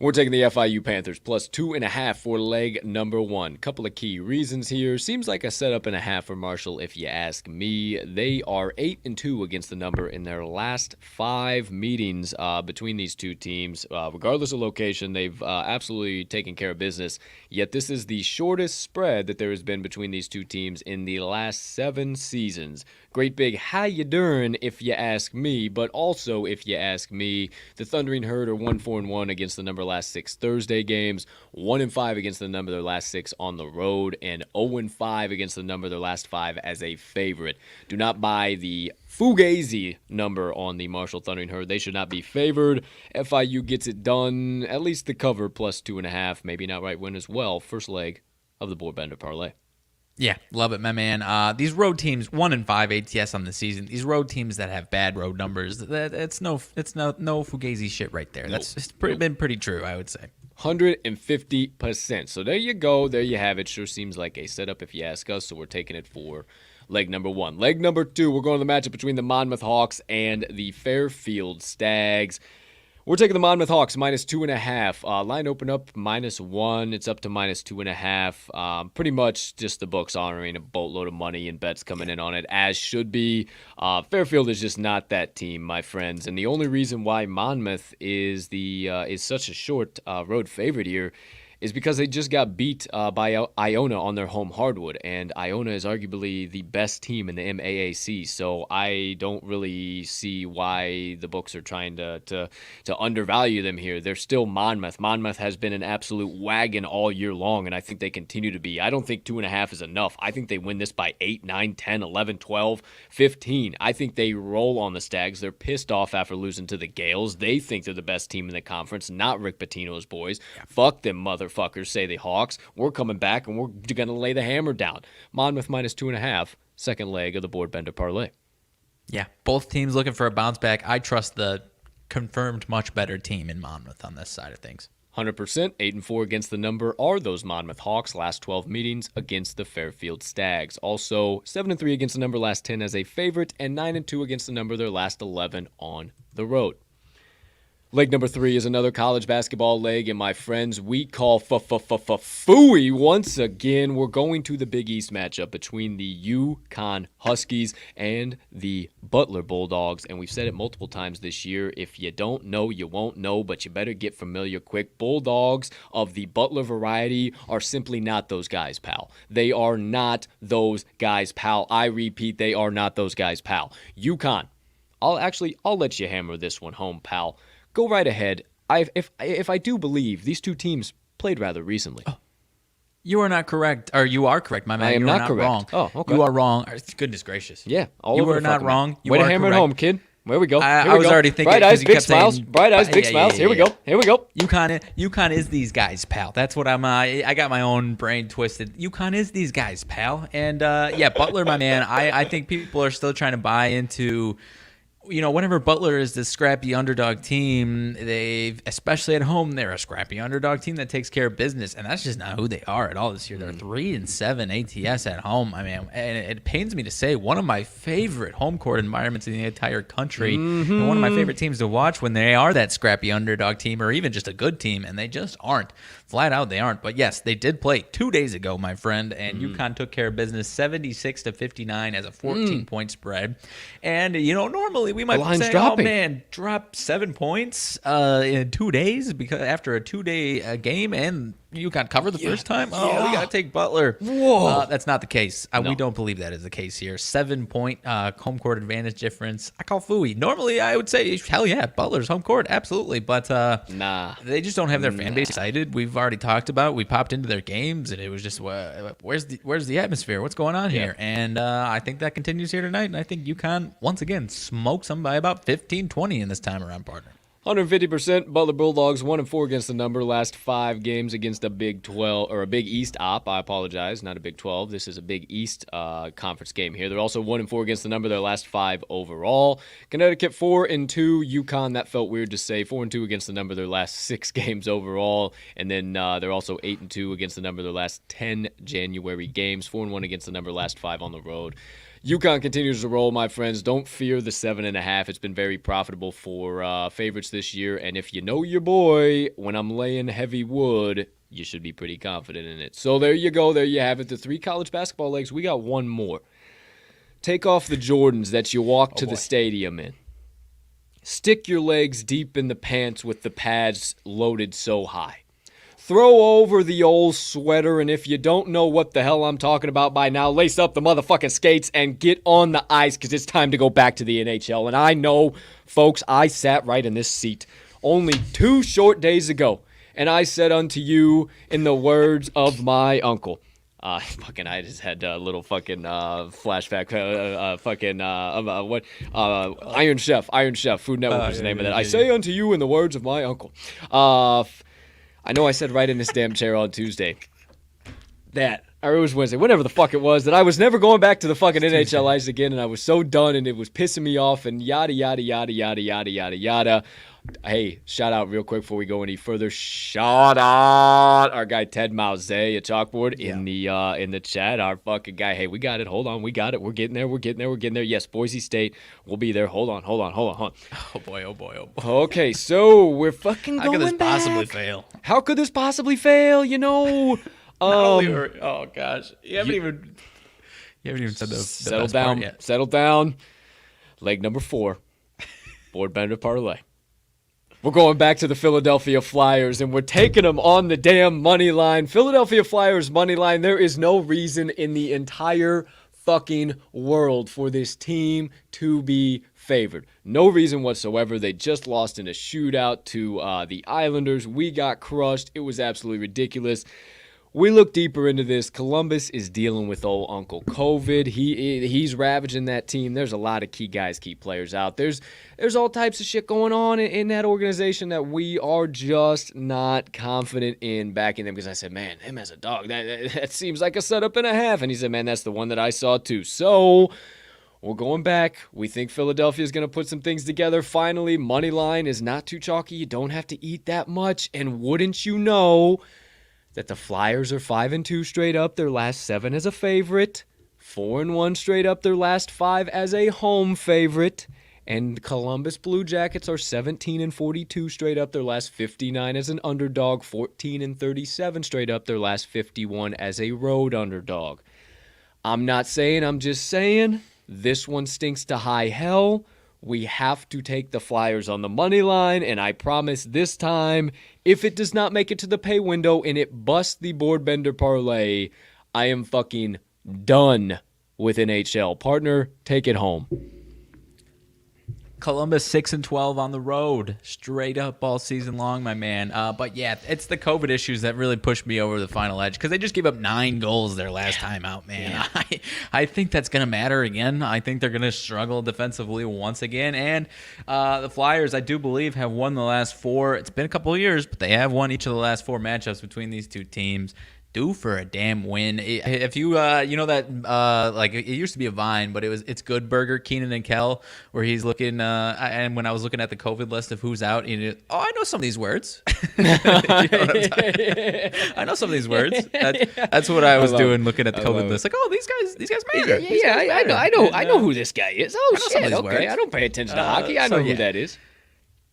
B: We're taking the FIU Panthers +2.5 for leg number 1. Couple of key reasons here. Seems like a setup and a half for Marshall, if you ask me. They are 8-2 against the number in their last 5 meetings between these two teams. Regardless of location, they've absolutely taken care of business. Yet this is the shortest spread that there has been between these two teams in the last 7 seasons. Great big how you doing, if you ask me. But also, if you ask me, the Thundering Herd are 1-4-1 against the number last 6 Thursday games, 1-5 against the number of their last 6 on the road, and 0-5 against the number of their last 5 as a favorite. Do not buy the Fugazi number on the Marshall Thundering Herd. They should not be favored. FIU gets it done, at least the cover +2.5, maybe not right win as well. First leg of the Board Bender Parlay.
C: Yeah, love it, my man. These road teams, 1-5 ATS on the season. These road teams that have bad road numbers, it's no Fugazi shit right there. That's been pretty true, I would say.
B: 150%. So there you go. There you have it. Sure seems like a setup if you ask us. So we're taking it for leg number 1. Leg number 2, we're going to the matchup between the Monmouth Hawks and the Fairfield Stags. We're taking the Monmouth Hawks -2.5. Line open up -1. It's up to -2.5. Pretty much just the books honoring a boatload of money and bets coming in on it, as should be. Fairfield is just not that team, my friends. And the only reason why Monmouth is such a short road favorite here is because they just got beat by Iona on their home hardwood, and Iona is arguably the best team in the MAAC, so I don't really see why the books are trying to undervalue them here. They're still Monmouth. Monmouth has been an absolute wagon all year long, and I think they continue to be. I don't think 2.5 is enough. I think they win this by 8, 9, 10, 11, 12, 15. I think they roll on the Stags. They're pissed off after losing to the Gales. They think they're the best team in the conference, not Rick Pitino's boys. Yeah. Fuck them motherfuckers, say the Hawks. We're coming back, and we're going to lay the hammer down. Monmouth -2.5, second leg of the Board Bender Parlay.
C: Yeah, both teams looking for a bounce back. I trust the confirmed much better team in Monmouth on this side of things.
B: 100%, 8-4 against the number are those Monmouth Hawks last 12 meetings against the Fairfield Stags. Also, 7-3 against the number last 10 as a favorite, and 9-2 against the number their last 11 on the road. Leg number 3 is another college basketball leg, and my friends, we call Fooey once again. We're going to the Big East matchup between the UConn Huskies and the Butler Bulldogs, and we've said it multiple times this year. If you don't know, you won't know, but you better get familiar quick. Bulldogs of the Butler variety are simply not those guys, pal. They are not those guys, pal. I repeat, they are not those guys, pal. UConn, I'll let you hammer this one home, pal. Go right ahead. If I do believe these two teams played rather recently.
C: Oh, you are not correct, or you are correct, my man.
B: I am
C: you are
B: not
C: not
B: correct.
C: wrong.
B: Oh, okay.
C: You are wrong. Goodness gracious.
B: Yeah, all
C: you
B: over
C: are
B: the
C: not
B: fucking
C: wrong.
B: map. Way to hammer it home, kid. Here we go.
C: I was already thinking.
B: Bright eyes,
C: 'cause you
B: big
C: kept saying-
B: smiles. Bright eyes, big smiles. Here we go. Here we go.
C: UConn is these guys, pal. That's what I'm. I got my own brain twisted. UConn is these guys, pal. And Butler, my man. I think people are still trying to buy into. Whenever Butler is this scrappy underdog team, especially at home, they're a scrappy underdog team that takes care of business, and that's just not who they are at all this year. They're 3-7 ATS at home. I mean, and it pains me to say, one of my favorite home court environments in the entire country, and one of my favorite teams to watch when they are that scrappy underdog team, or even just a good team, and they just aren't. Flat out, they aren't. But yes, they did play 2 days ago, my friend, and UConn took care of business 76-59 as a 14-point spread. And normally we might say,
B: dropping.
C: "Oh man, drop 7 points in 2 days because after a 2-day game and UConn covered the first time. We gotta take Butler."
B: Whoa,
C: that's not the case.
B: No.
C: We don't believe that is the case here. 7-point home court advantage difference. I call phooey. Normally, I would say, hell yeah, Butler's home court, absolutely. But
B: nah,
C: they just don't have their fan base excited. We've already talked about. We popped into their games, and it was just, where's the atmosphere? What's going on here? And I think that continues here tonight. And I think UConn once again smokes them by about 15-20 in this time around, partner.
B: 150%. Butler Bulldogs 1-4 against the number. Last 5 games against a Big 12 or a Big East op. I apologize, not a Big 12. This is a Big East conference game here. They're also 1-4 against the number. Their last 5 overall. Connecticut 4-2. UConn, that felt weird to say. 4-2 against the number. Their last 6 games overall, and then they're also 8-2 against the number. Their last 10 January games. 4-1 against the number. Last 5 on the road. UConn continues to roll, my friends. Don't fear the 7.5. It's been very profitable for favorites this year. And if you know your boy, when I'm laying heavy wood, you should be pretty confident in it. So there you go. There you have it. The 3 college basketball legs. We got one more. Take off the Jordans that you walk to the stadium in. Stick your legs deep in the pants with the pads loaded so high. Throw over the old sweater, and if you don't know what the hell I'm talking about by now, lace up the motherfucking skates and get on the ice because it's time to go back to the NHL. And I know, folks, I sat right in this seat only 2 short days ago, and I said unto you in the words of my uncle. I just had a little fucking flashback. Iron Chef, Food Network was the name of that. I say unto you in the words of my uncle. I know I said right in this damn chair on Tuesday or it was Wednesday, whatever the fuck it was, that I was never going back to the fucking NHL ice again, and I was so done, and it was pissing me off, and yada, yada, yada, yada, yada, yada, yada. Hey, shout out real quick before we go any further. Shout out our guy Ted Mause at Chalkboard in the chat. Our fucking guy. Hey, we got it. Hold on, we got it. We're getting there. Yes, Boise State will be there. Hold on.
C: Oh boy.
B: Okay, so we're fucking going back.
C: How could this possibly fail?
B: How could this possibly fail?
C: Oh gosh, you haven't even said the
B: settle
C: best
B: down.
C: part yet.
B: Settle down. Leg number 4. Board Bender Parlay. We're going back to the Philadelphia Flyers, and we're taking them on the damn money line. Philadelphia Flyers money line. There is no reason in the entire fucking world for this team to be favored. No reason whatsoever. They just lost in a shootout to the Islanders. We got crushed. It was absolutely ridiculous. We look deeper into this. Columbus is dealing with old Uncle COVID. He's ravaging that team. There's a lot of key guys, key players out. There's all types of shit going on in that organization that we are just not confident in backing them. Because I said, man, him as a dog, that seems like a setup and a half. And he said, man, that's the one that I saw too. So we're going back. We think Philadelphia is going to put some things together. Finally, money line is not too chalky. You don't have to eat that much. And wouldn't you know that the Flyers are 5-2 straight up their last 7 as a favorite, 4-1 straight up their last 5 as a home favorite, and Columbus Blue Jackets are 17-42 straight up their last 59 as an underdog, 14-37 straight up their last 51 as a road underdog. I'm not saying, I'm just saying, this one stinks to high hell. We have to take the Flyers on the money line, and I promise this time, if it does not make it to the pay window and it busts the Board Bender Parlay, I am fucking done with NHL. Partner, take it home.
C: Columbus 6-12 on the road, straight up all season long, my man. But yeah, it's the COVID issues that really pushed me over the final edge because they just gave up 9 goals their last time out, man. Yeah. I think that's going to matter again. I think they're going to struggle defensively once again. And the Flyers, I do believe, have won the last 4. It's been a couple of years, but they have won each of the last 4 matchups between these two teams. Due for a damn win. If you you know that like it used to be a Vine, but it's Good Burger, Keenan and Kel, where he's looking and when I was looking at the COVID list of who's out, I know some of these words. You know I know some of these words. That's what I was doing, looking at the COVID list. Like, oh, these guys matter.
B: Yeah, I know who this guy is. Oh shit, okay. Words. I don't pay attention to hockey. I know who that is.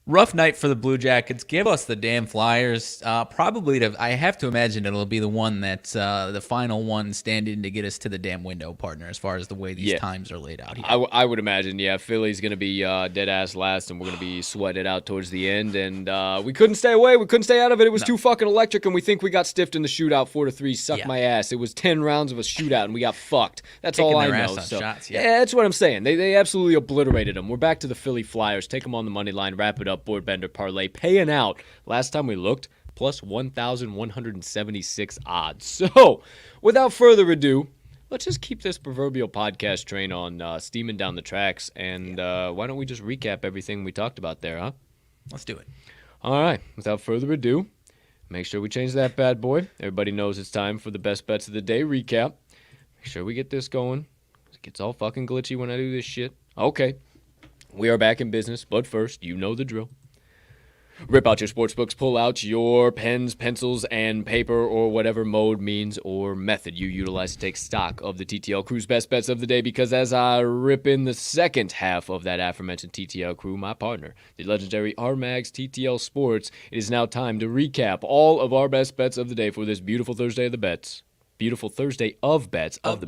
C: Rough night for the Blue Jackets. Give us the damn Flyers. Probably, I have to imagine it'll be the one that's the final one standing to get us to the damn window, partner, as far as the way these times are laid out here.
B: I would imagine, Philly's going to be dead-ass last, and we're going to be sweating it out towards the end. And we couldn't stay away. We couldn't stay out of it. It was too fucking electric, and we think we got stiffed in the shootout 4-3. Suck my ass. It was 10 rounds of a shootout, and we got fucked. That's all I know. So, shots, that's what I'm saying. They absolutely obliterated them. We're back to the Philly Flyers. Take them on the money line. Wrap it up. Board Bender Parlay paying out. Last time we looked, plus 1,176 odds. So, without further ado, let's just keep this proverbial podcast train on steaming down the tracks. And why don't we just recap everything we talked about there, huh?
C: Let's do it.
B: All right. Without further ado, make sure we change that bad boy. Everybody knows it's time for the best bets of the day recap. Make sure we get this going. It gets all fucking glitchy when I do this shit. Okay. We are back in business, but first, you know the drill. Rip out your sportsbooks, pull out your pens, pencils, and paper, or whatever mode, means, or method you utilize to take stock of the TTL crew's best bets of the day, because as I rip in the second half of that aforementioned TTL crew, my partner, the legendary RMags TTL Sports, it is now time to recap all of our best bets of the day for this beautiful Thursday of the bets. Beautiful Thursday of bets. Of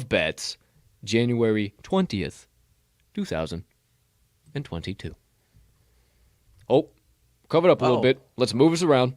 B: bets. January 20th, 2022. Oh, cover it up a little bit. Let's move us around.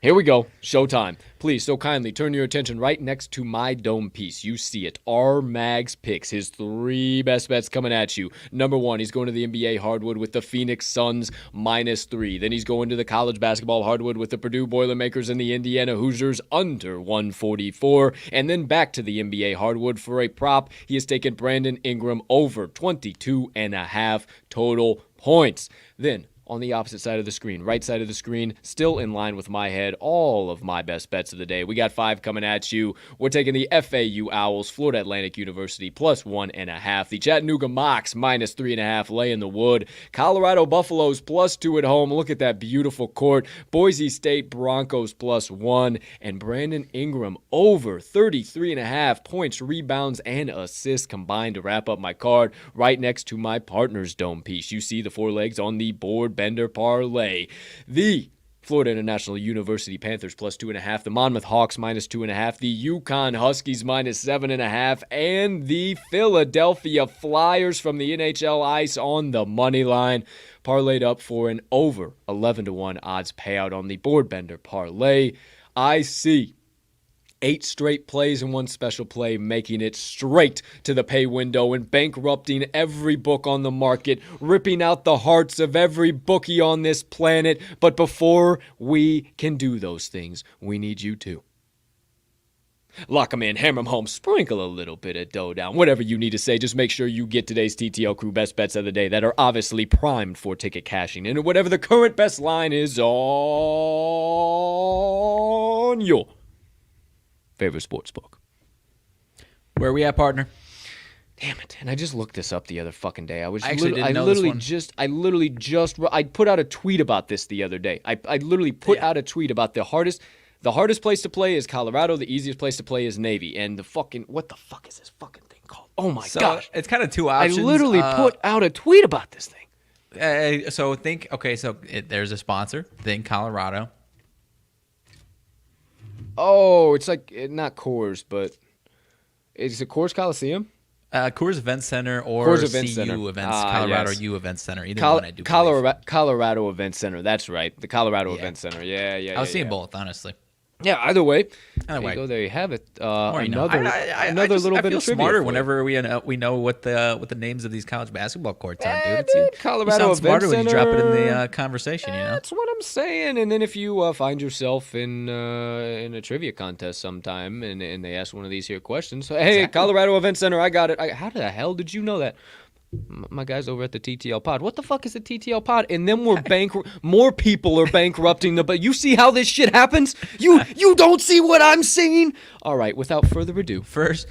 B: Here we go. Showtime. Please, so kindly, turn your attention right next to my dome piece. You see it. RMags picks his 3 best bets coming at you. Number 1, he's going to the NBA hardwood with the Phoenix Suns -3. Then he's going to the college basketball hardwood with the Purdue Boilermakers and the Indiana Hoosiers under 144. And then back to the NBA hardwood for a prop. He has taken Brandon Ingram over 22.5 total points. Then, on the opposite side of the screen, right side of the screen, still in line with my head, all of my best bets of the day. We got 5 coming at you. We're taking the FAU Owls, Florida Atlantic University, +1.5. The Chattanooga Mocs, -3.5, lay in the wood. Colorado Buffaloes, +2 at home. Look at that beautiful court. Boise State Broncos, +1. And Brandon Ingram, over 33.5 points, rebounds, and assists combined to wrap up my card. Right next to my partner's dome piece. You see the 4 legs on the Board Bender Parlay. The Florida International University Panthers, +2.5. The Monmouth Hawks, -2.5. The Yukon Huskies, -7.5. And the Philadelphia Flyers from the NHL Ice on the money line, parlayed up for an over 11-1 odds payout on the Board Bender Parlay. I see 8 straight plays and 1 special play, making it straight to the pay window and bankrupting every book on the market, ripping out the hearts of every bookie on this planet. But before we can do those things, we need you to lock them in, hammer them home, sprinkle a little bit of dough down. Whatever you need to say, just make sure you get today's TTL crew best bets of the day that are obviously primed for ticket cashing. And whatever the current best line is on your favorite sports book.
C: Where are we at, partner?
B: Damn it. And I just looked this up the other fucking day. I put out a tweet about this the other day. I literally put out a tweet about the hardest place to play is Colorado, the easiest place to play is Navy. And what the fuck is this fucking thing called? Oh my gosh.
C: It's kind of 2 options.
B: I literally put out a tweet about this thing.
C: There's a sponsor. Think Colorado.
B: Oh, it's like, not Coors, but is it Coors Coliseum?
C: Coors Event Center or
B: Coors Event
C: CU
B: Center.
C: Events, Colorado U Event Center. Either one I do
B: Colorado Event Center, that's right. The Colorado Event Center, yeah.
C: I was seeing both, honestly.
B: Yeah, either way.
C: Either way.
B: There you go. There you have it.
C: Or,
B: Another
C: I
B: little bit
C: feel
B: of trivia.
C: smarter
B: for you.
C: whenever we know what the names of these college basketball courts are, dude.
B: Colorado
C: you sound
B: Event
C: smarter when you drop it in
B: Center.
C: the conversation. You know.
B: That's what I'm saying. And then if you find yourself in a trivia contest sometime and they ask one of these here questions, so, hey,
C: Exactly.
B: Colorado Event Center, I got it. How the hell did you know that? My guys over at the TTL Pod. What the fuck is the TTL Pod? And then more people are bankrupting but you see how this shit happens? You don't see what I'm seeing? All right, without further ado.
C: First,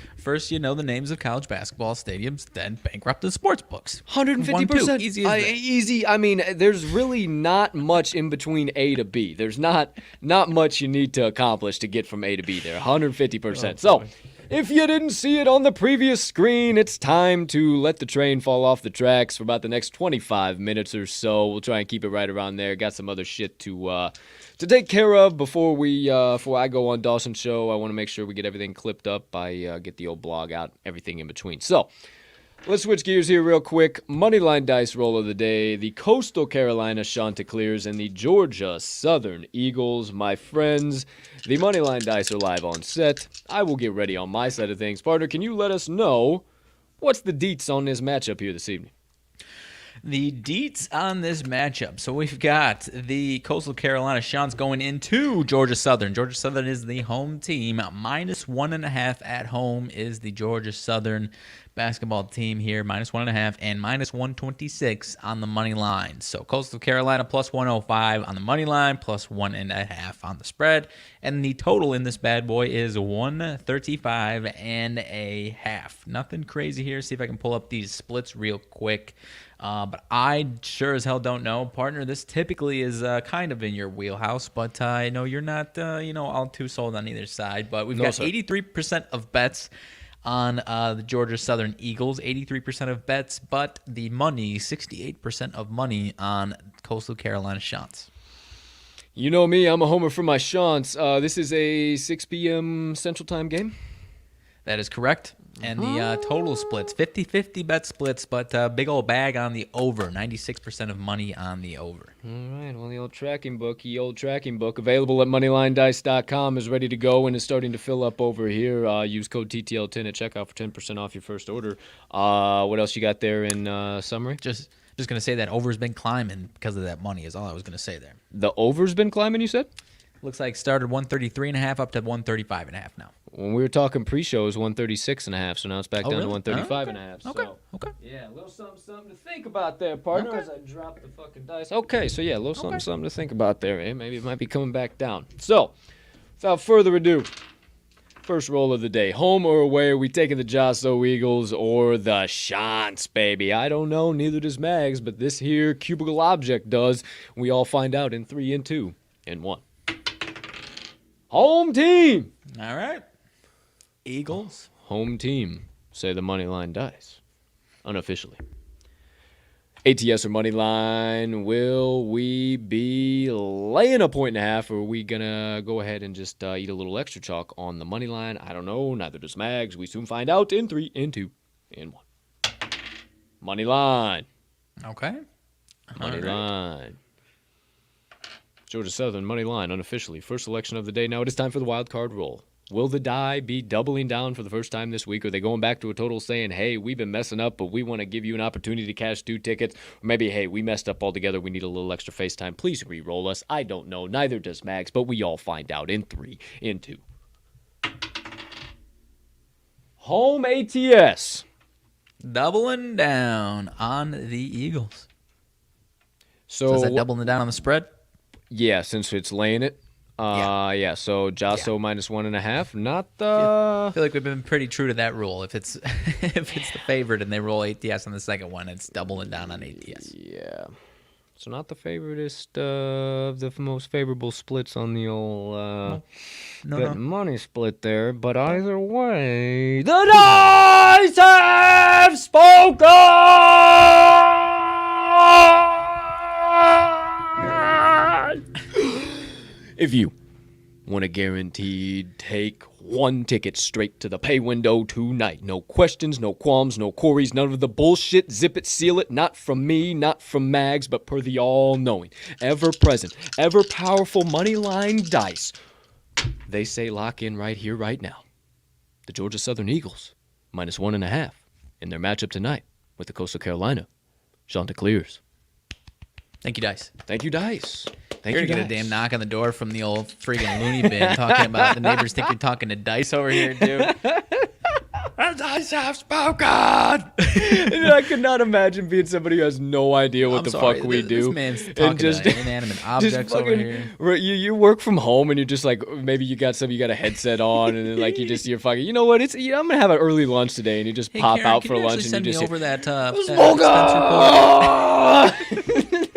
C: you know the names of college basketball stadiums, then bankrupt the sports books.
B: 150%.
C: Easy as that.
B: Easy. I mean, there's really not much in between A to B. There's not much you need to accomplish to get from A to B there. 150%. So, if you didn't see it on the previous screen, it's time to let the train fall off the tracks for about the next 25 minutes or so. We'll try and keep it right around there. Got some other shit to take care of before I go on Dawson's show. I want to make sure we get everything clipped up. I get the old blog out, everything in between. So, let's switch gears here real quick. Moneyline Dice roll of the day. The Coastal Carolina Chanticleers and the Georgia Southern Eagles. My friends, the Moneyline Dice are live on set. I will get ready on my side of things. Partner, can you let us know what's the deets on this matchup here this evening?
C: The deets on this matchup. So we've got the Coastal Carolina Chants going into Georgia Southern. Georgia Southern is the home team. -1.5 at home is the Georgia Southern basketball team here. -1.5 and -126 on the money line. So Coastal Carolina +105 on the money line, +1.5 on the spread. And the total in this bad boy is 135.5. Nothing crazy here. See if I can pull up these splits real quick. But I sure as hell don't know. Partner, this typically is kind of in your wheelhouse, but I know you're not, all too sold on either side. But we've got 83% of bets on the Georgia Southern Eagles, 83% of bets, but the money, 68% of money on Coastal Carolina Chants.
B: You know me, I'm a homer for my Chants. This is a 6 p.m. Central Time game?
C: That is correct. And the total splits, 50-50 bet splits, but big old bag on the over, 96% of money on the over.
B: All right, well, the old tracking book available at moneylinedice.com is ready to go and is starting to fill up over here. Use code TTL10 at checkout for 10% off your first order. What else you got there in summary?
C: Just going to say that over's been climbing because of that money is all I was going to say there.
B: The over's been climbing, you said?
C: Looks like started 133.5 up to 135.5 now.
B: When we were talking pre-show, it was 136.5, so now it's back down to 135.5.
C: Okay.
B: So,
C: Okay.
B: yeah, a little something to think about there, partner, as I drop the fucking dice. Okay, so yeah, a little something to think about there, eh? Maybe it might be coming back down. So, without further ado, first roll of the day. Home or away, are we taking the Josso Eagles or the Chants, baby? I don't know, neither does Mags, but this here cubicle object does. We all find out in 3 and 2 and 1. Home team!
C: All right. Eagles.
B: Home team, say the Moneyline Dice, unofficially. ATS or Moneyline, will we be laying a 1.5, or are we going to go ahead and just eat a little extra chalk on the Moneyline? I don't know, neither does Mags. We soon find out in 3 and 2 and 1. Moneyline.
C: Okay.
B: Moneyline. Right. Georgia Southern Moneyline, unofficially. First selection of the day. Now it is time for the wild card roll. Will the die be doubling down for the first time this week? Or are they going back to a total saying, hey, we've been messing up, but we want to give you an opportunity to cash 2 tickets? Or maybe, hey, we messed up altogether. We need a little extra face time. Please re-roll us. I don't know. Neither does Max, but we all find out in 3 and 2. Home ATS.
C: Doubling down on the Eagles.
B: So
C: is that doubling down on the spread?
B: Yeah, since it's laying it. Yeah. So Josso -1.5. Not the.
C: I feel like we've been pretty true to that rule. If it's the favorite and they roll ATS on the second one, it's doubling down on ATS.
B: Yeah. So not the favoritist of the most favorable splits on the old
C: No.
B: money split there. But either way, the dice have spoken. If you want a guaranteed take 1 ticket straight to the pay window tonight, no questions, no qualms, no queries, none of the bullshit, zip it, seal it, not from me, not from Mags, but per the all-knowing, ever-present, ever-powerful Moneyline Dice, they say lock in right here, right now. The Georgia Southern Eagles, -1.5 in their matchup tonight with the Coastal Carolina Chanticleers.
C: Thank you, Dice.
B: Thank you, Dice. Thank
C: You're
B: you,
C: going to get a
B: Dice.
C: damn knock on the door from the old freaking loony bin talking about the neighbors think you're talking to Dice over here, dude.
B: Dice have spoken! I could not imagine being somebody who has no idea what
C: I'm
B: the
C: sorry,
B: fuck we
C: this
B: do.
C: man's
B: And
C: talking to inanimate objects over here.
B: You work from home and you're just like, maybe you got a headset on and then like you're fucking, you know what, I'm going to have an early lunch today, and you just
C: Hey,
B: pop
C: Karen,
B: out
C: can
B: for
C: you
B: lunch
C: actually
B: and you
C: send
B: just
C: me over that
B: Smoker!
C: expense report?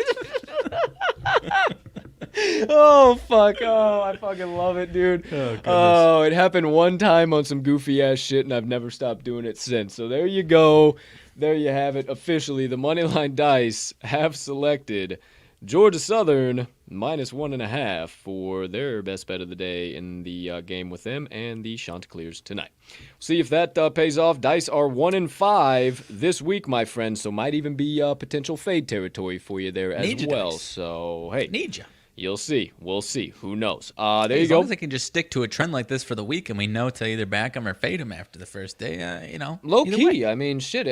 B: Oh, fuck. Oh, I fucking love it, dude. Oh, it happened one time on some goofy-ass shit, and I've never stopped doing it since. So there you go. There you have it. Officially, the Moneyline Dice have selected Georgia Southern -1.5 for their best bet of the day in the game with them and the Chanticleers tonight. See if that pays off. Dice are 1-5 this week, my friend, so might even be potential fade territory for you there as
C: Need you,
B: well.
C: Dice.
B: So, hey.
C: Need you.
B: You'll see. We'll see. Who knows? There you
C: As
B: go.
C: long as I can just stick to a trend like this for the week, and we know to either back them or fade them after the first day,
B: Low
C: either
B: key.
C: way.
B: I mean, shit.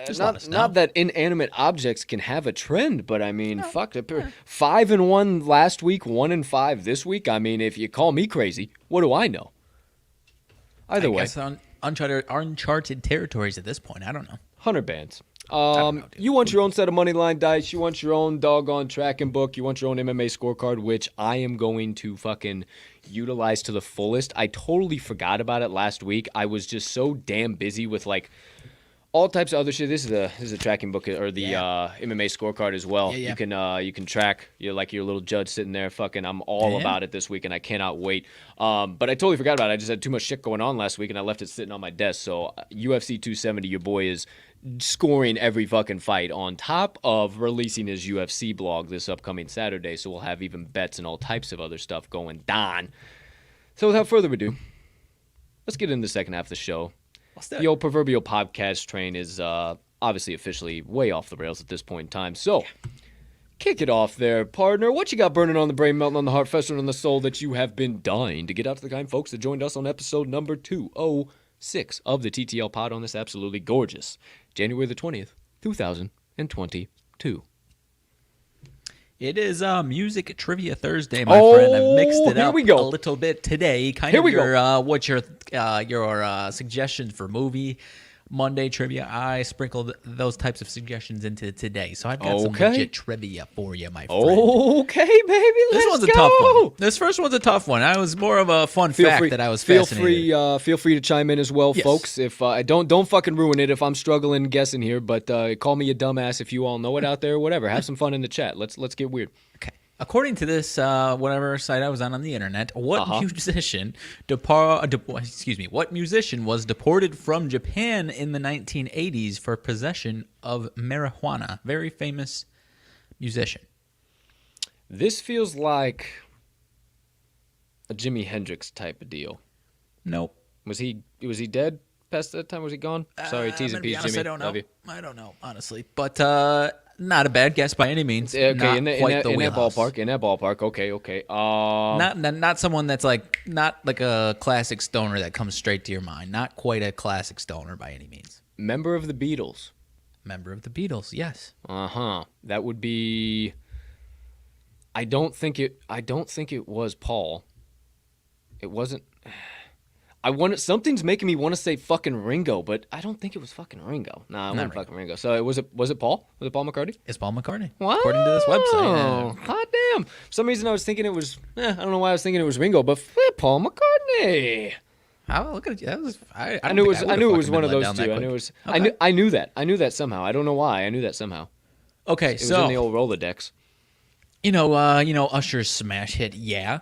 C: Just let us know.
B: Not that inanimate objects can have a trend, but I mean, fuck. 5-1 last week, 1-5 this week. I mean, if you call me crazy, what do I know? Either way,
C: Guess on uncharted territories at this point. I don't know.
B: 100 bands.
C: know, dude.
B: You want your own set of Moneyline Dice. You want your own doggone tracking book. You want your own MMA scorecard, which I am going to fucking utilize to the fullest. I totally forgot about it last week. I was just so damn busy with like all types of other shit. This is a tracking book or the MMA scorecard as well.
C: Yeah.
B: You can track. You're like your little judge sitting there. Fucking, I'm all about it this week, and I cannot wait. But I totally forgot about it. I just had too much shit going on last week, and I left it sitting on my desk. So UFC 270, your boy is scoring every fucking fight on top of releasing his UFC blog this upcoming Saturday. So we'll have even bets and all types of other stuff going down. So without further ado, let's get into the second half of the show. The old proverbial podcast train is obviously officially way off the rails at this point in time. So, kick it off there, partner. What you got burning on the brain, melting on the heart, festering on the soul that you have been dying to get out to the kind folks that joined us on episode number 206 of the TTL pod on this absolutely gorgeous January the 20th, 2022.
C: It is Music Trivia Thursday, my friend. I've mixed it up
B: we go.
C: a little bit today. What's your suggestions for movie Monday trivia? I sprinkled those types of suggestions into today, so I've got some legit trivia for you, my friend.
B: Okay, baby,
C: This one's a tough one. This first one's a tough one. I was more of a fun fact that I was fascinated.
B: Feel free to chime in as well,
C: Yes.
B: folks. If I don't fucking ruin it if I'm struggling guessing here, but call me a dumbass if you all know it out there. Whatever, have some fun in the chat. Let's get weird.
C: Okay. According to this, whatever site I was on the internet, what musician was deported from Japan in the 1980s for possession of marijuana? Very famous musician.
B: This feels like a Jimi Hendrix type of deal.
C: Nope.
B: Was he dead past that time? Was he gone? Sorry, tease and peas, Jimmy.
C: I don't know.
B: Love you.
C: I don't know, honestly. But not a bad guess by any means.
B: Okay,
C: not
B: in that
C: wheelhouse.
B: ballpark. Okay.
C: Not someone that's not like a classic stoner that comes straight to your mind. Not quite a classic stoner by any means.
B: Member of the Beatles.
C: Member of the Beatles, yes.
B: That would be. I don't think it was Paul. It wasn't. Something's making me want to say fucking Ringo, but I don't think it was fucking Ringo. Nah, it wasn't fucking Ringo. So was it Paul? Was it Paul McCartney?
C: It's Paul McCartney.
B: Wow.
C: According to this website. Yeah.
B: Hot damn. For some reason I was thinking it was. I don't know why I was thinking it was Ringo, but Paul McCartney.
C: Oh, look at you. That was,
B: I knew it was one of those two. I knew that. I knew that somehow. I don't know why. I knew that somehow.
C: Okay,
B: It was in the old Rolodex.
C: You know Usher's smash hit, Yeah.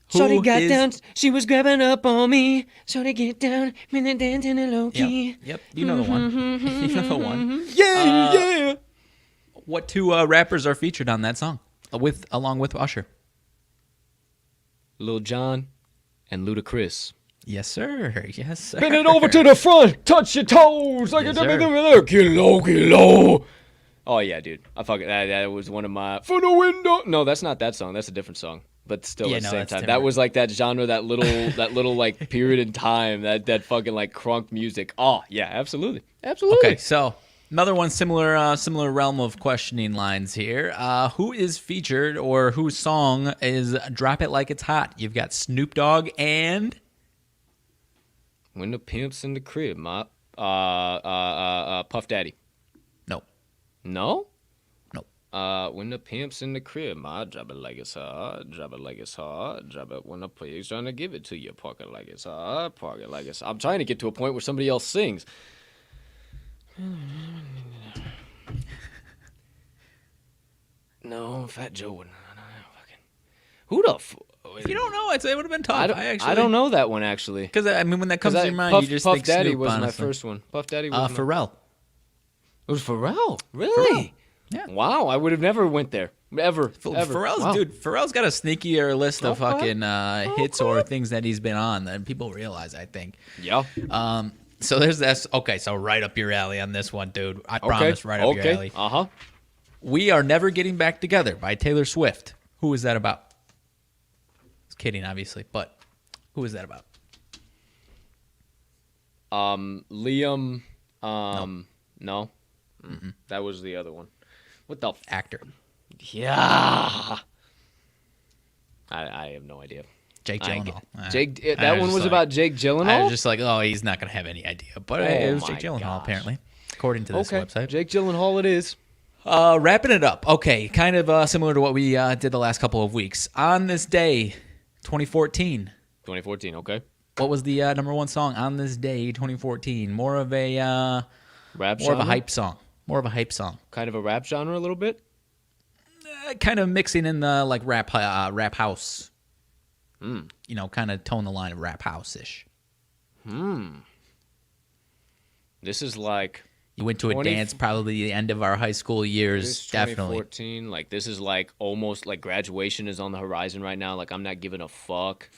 B: Shorty got
C: is-
B: down, she was grabbing up on me. Shorty get down, minute dancing a low key.
C: Yep. You know the one. You know the one.
B: Yeah.
C: What two rappers are featured on that song along with Usher?
B: Lil Jon and Ludacris.
C: Yes, sir. Yes, sir.
B: Bend it over to the front, touch your toes like
C: Yes,
B: a
C: sir.
B: there. Get low. Oh yeah, dude. I fucking that was one of my for the window. No, that's not that song. That's a different song. but still
C: Yeah,
B: at the
C: no,
B: same
C: that's
B: time.
C: timber.
B: That was like that genre, that little like period in time, that fucking like crunk music. Oh yeah, absolutely.
C: Okay, so another one similar realm of questioning lines here. Who is featured or whose song is "Drop It Like It's Hot"? You've got Snoop Dogg and
B: When the pimp's in the crib, Puff Daddy.
C: no,
B: No?
C: no.
B: When the pimp's in the crib, drop it like it's hot, drop it like it's hot, drop it when the pig's trying to give it to you, park it like it's hot, park it like it's. I'm trying to get to a point where somebody else sings. No, Fat Joe wouldn't. Who the?
C: If you don't know, I'd say it would have been tough.
B: I don't know that one actually.
C: Because I mean, when that comes to your mind,
B: Puff,
C: you just
B: Puff
C: think
B: Daddy
C: Snoop,
B: was
C: honestly.
B: my first one. Puff Daddy was
C: Pharrell.
B: It was Pharrell. Really?
C: Yeah.
B: Wow, I would have never went there. Ever.
C: Pharrell's
B: Wow.
C: Dude, Pharrell's got a sneakier list of
B: Okay.
C: fucking hits or things that he's been on than people realize, I think.
B: Yeah.
C: So there's this. Okay, so right up your alley on this one, dude. I promise, right up your alley.
B: Uh-huh.
C: We Are Never Getting Back Together by Taylor Swift. Who is that about? I was kidding, obviously, but who is that about?
B: Liam. No. That was the other one. What the?
C: Actor.
B: Yeah. I have no idea.
C: Jake Gyllenhaal.
B: That one was about Jake Gyllenhaal?
C: I was just like, oh, he's not going to have any idea. But it was Jake
B: my
C: Gyllenhaal,
B: gosh.
C: apparently, according to this website.
B: Jake Gyllenhaal it is.
C: Wrapping it up. Okay, kind of similar to what we did the last couple of weeks. On this day, 2014.
B: 2014, okay.
C: What was the number one song on this day, 2014? More of a
B: Rap
C: more of a
B: genre?
C: hype song. More of a hype song.
B: Kind of a rap genre a little bit?
C: Kind of mixing in the like rap house. You know, kind of tone the line of rap house-ish.
B: This is like...
C: You went to a
B: 20
C: dance probably the end of our high school years,
B: This is
C: definitely.
B: 2014. Like, this is like almost like graduation is on the horizon right now. Like, I'm not giving a fuck.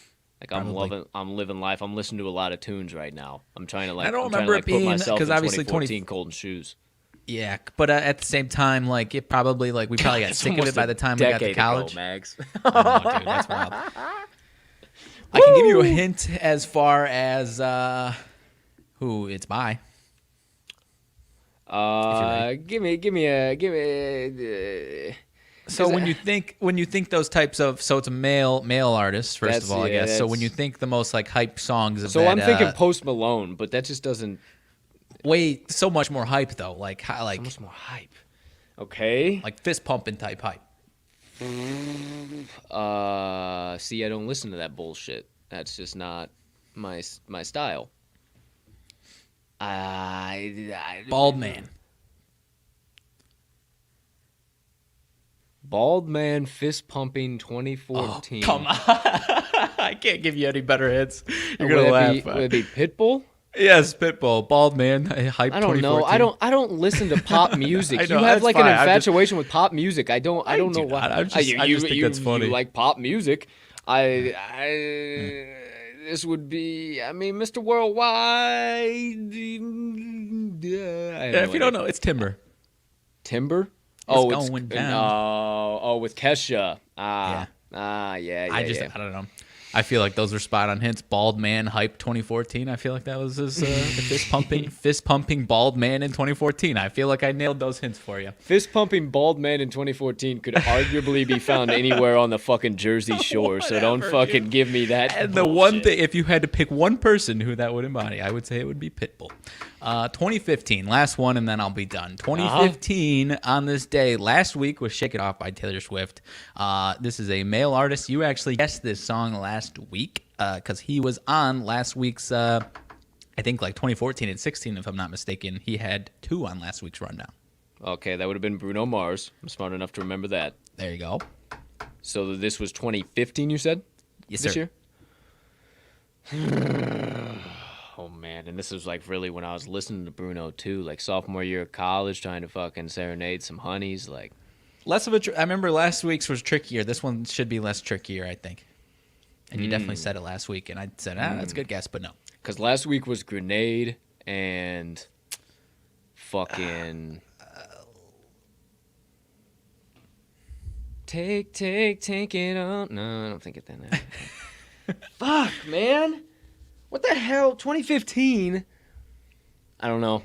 B: Like,
C: Probably.
B: I'm living life. I'm listening to a lot of tunes right now. I'm trying to like,
C: I don't
B: I'm trying to,
C: remember
B: like,
C: it being-
B: put myself
C: 'cause
B: in
C: obviously
B: 2014 Golden Shoes.
C: Yeah, but at the same time, like it probably like we probably got
B: It's
C: sick of
B: almost
C: it by
B: a
C: the time we got to
B: decade
C: college.
B: ago, Mags.
C: I know, dude, that's wild. I can give you a hint as far as who it's by.
B: Give me a.
C: So when you think those types of, so it's a male artist first
B: That's-
C: of all, I
B: yeah,
C: guess. So when
B: that's-
C: you think the most like hype songs of
B: So
C: that,
B: I'm thinking Post Malone, but that just doesn't.
C: way so much more hype though, like
B: So much more hype. Okay.
C: like fist pumping type hype.
B: See, I don't listen to that bullshit. That's just not my style.
C: Bald man.
B: Bald man fist pumping 2014.
C: Come on, I can't give you any better hits. You're
B: Would
C: gonna
B: it
C: laugh.
B: be, would it be Pitbull?
C: Yes, Pitbull, bald man, hype.
B: I don't know.
C: 2014.
B: I don't listen to pop music.
C: I know,
B: You have
C: that's
B: like
C: fine.
B: an
C: I'm just-
B: infatuation with pop music. I don't know
C: do
B: why.
C: not. I just think that's funny.
B: You like pop music. This would be. I mean, Mr. Worldwide.
C: If you don't know, it's Timber.
B: Timber.
C: It's going down.
B: With Kesha.
C: Yeah.
B: Yeah.
C: I don't know. I feel like those are spot on hints. Bald man hype 2014. I feel like that was his the fist pumping bald man in 2014. I feel like I nailed those hints for you.
B: Fist pumping bald man in 2014 could arguably be found anywhere on the fucking Jersey Shore. So don't
C: Whatever,
B: fucking
C: dude.
B: give me that.
C: And the one thing, if you had to pick one person who that would embody, I would say it would be Pitbull. 2015, last one, and then I'll be done. 2015 on this day, last week was "Shake It Off" by Taylor Swift. This is a male artist. You actually guessed this song last week because he was on last week's, I think like 2014 and 16, if I'm not mistaken. He had 2 on last week's rundown.
B: Okay, that would have been Bruno Mars. I'm smart enough to remember that.
C: There you go.
B: So this was 2015, you said?
C: Yes,
B: This
C: sir.
B: year? Oh, man. And this was like really when I was listening to Bruno, too. Like sophomore year of college, trying to fucking serenade some honeys. Like,
C: Less of a. I remember last week's was trickier. This one should be less trickier, I think. And you definitely said it last week, and I said, that's a good guess, but no.
B: because last week was Grenade and fucking. Take it on. No, I don't think it then. Fuck, man. What the hell? 2015? I don't know.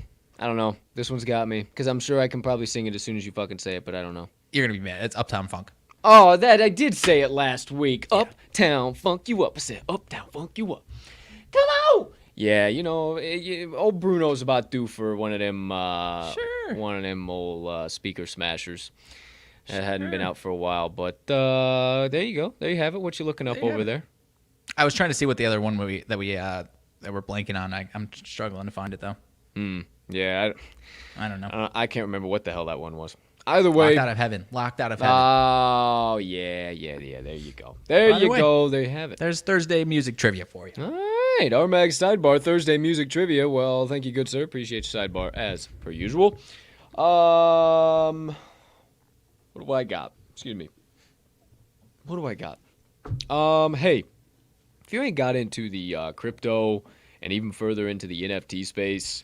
B: This one's got me. Because I'm sure I can probably sing it as soon as you fucking say it, but I don't know.
C: You're going to be mad. It's Uptown Funk.
B: Oh, that I did say it last week. Yeah. Uptown funk you up. I said uptown funk you up. Come on. Yeah, old Bruno's about due for one of them old speaker smashers. That hadn't been out for a while, but there you go. There you have it. What you looking up over there?
C: I was trying to see what the other one that we're blanking on. I'm struggling to find it though.
B: Yeah,
C: I don't know.
B: I can't remember what the hell that one was. Either way,
C: Locked out of heaven.
B: Oh yeah. There you go. There you have it.
C: There's Thursday music trivia for you.
B: All right, RMags Sidebar, Thursday music trivia. Well, thank you, good sir. Appreciate your sidebar as per usual. What do I got? Excuse me. What do I got? Hey, if you ain't got into the crypto and even further into the NFT space,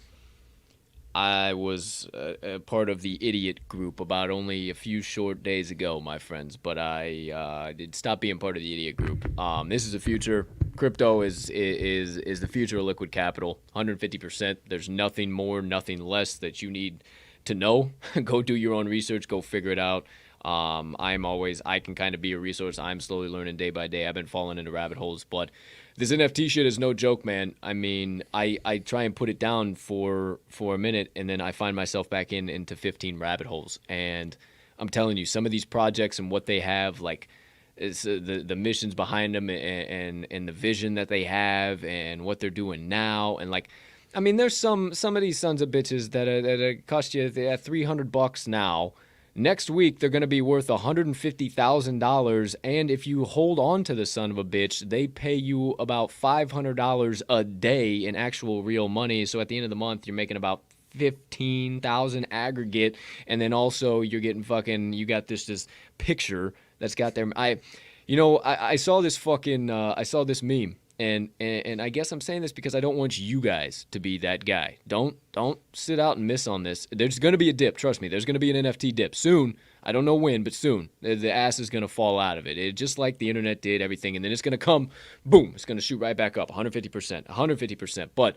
B: I was a part of the idiot group about only a few short days ago, my friends. But I did stop being part of the idiot group. This is the future. Crypto is the future of liquid capital. 150%. There's nothing more, nothing less that you need to know. Go do your own research. Go figure it out. I can kind of be a resource. I'm slowly learning day by day. I've been falling into rabbit holes, but this NFT shit is no joke, man. I mean, I try and put it down for a minute, and then I find myself back into 15 rabbit holes. And I'm telling you, some of these projects and what they have, like, it's the missions behind them and the vision that they have and what they're doing now. And like, I mean, there's some of these sons of bitches that cost you $300 now. Next week, they're going to be worth $150,000, and if you hold on to the son of a bitch, they pay you about $500 a day in actual real money. So at the end of the month, you're making about $15,000 aggregate, and then also you're getting you got this picture that's got their. I saw this meme. And I guess I'm saying this because I don't want you guys to be that guy. Don't sit out and miss on this. There's going to be a dip. Trust me. There's going to be an NFT dip soon. I don't know when, but soon. The ass is going to fall out of it. Just like the internet did, everything. And then it's going to come, boom. It's going to shoot right back up, 150%, 150%. But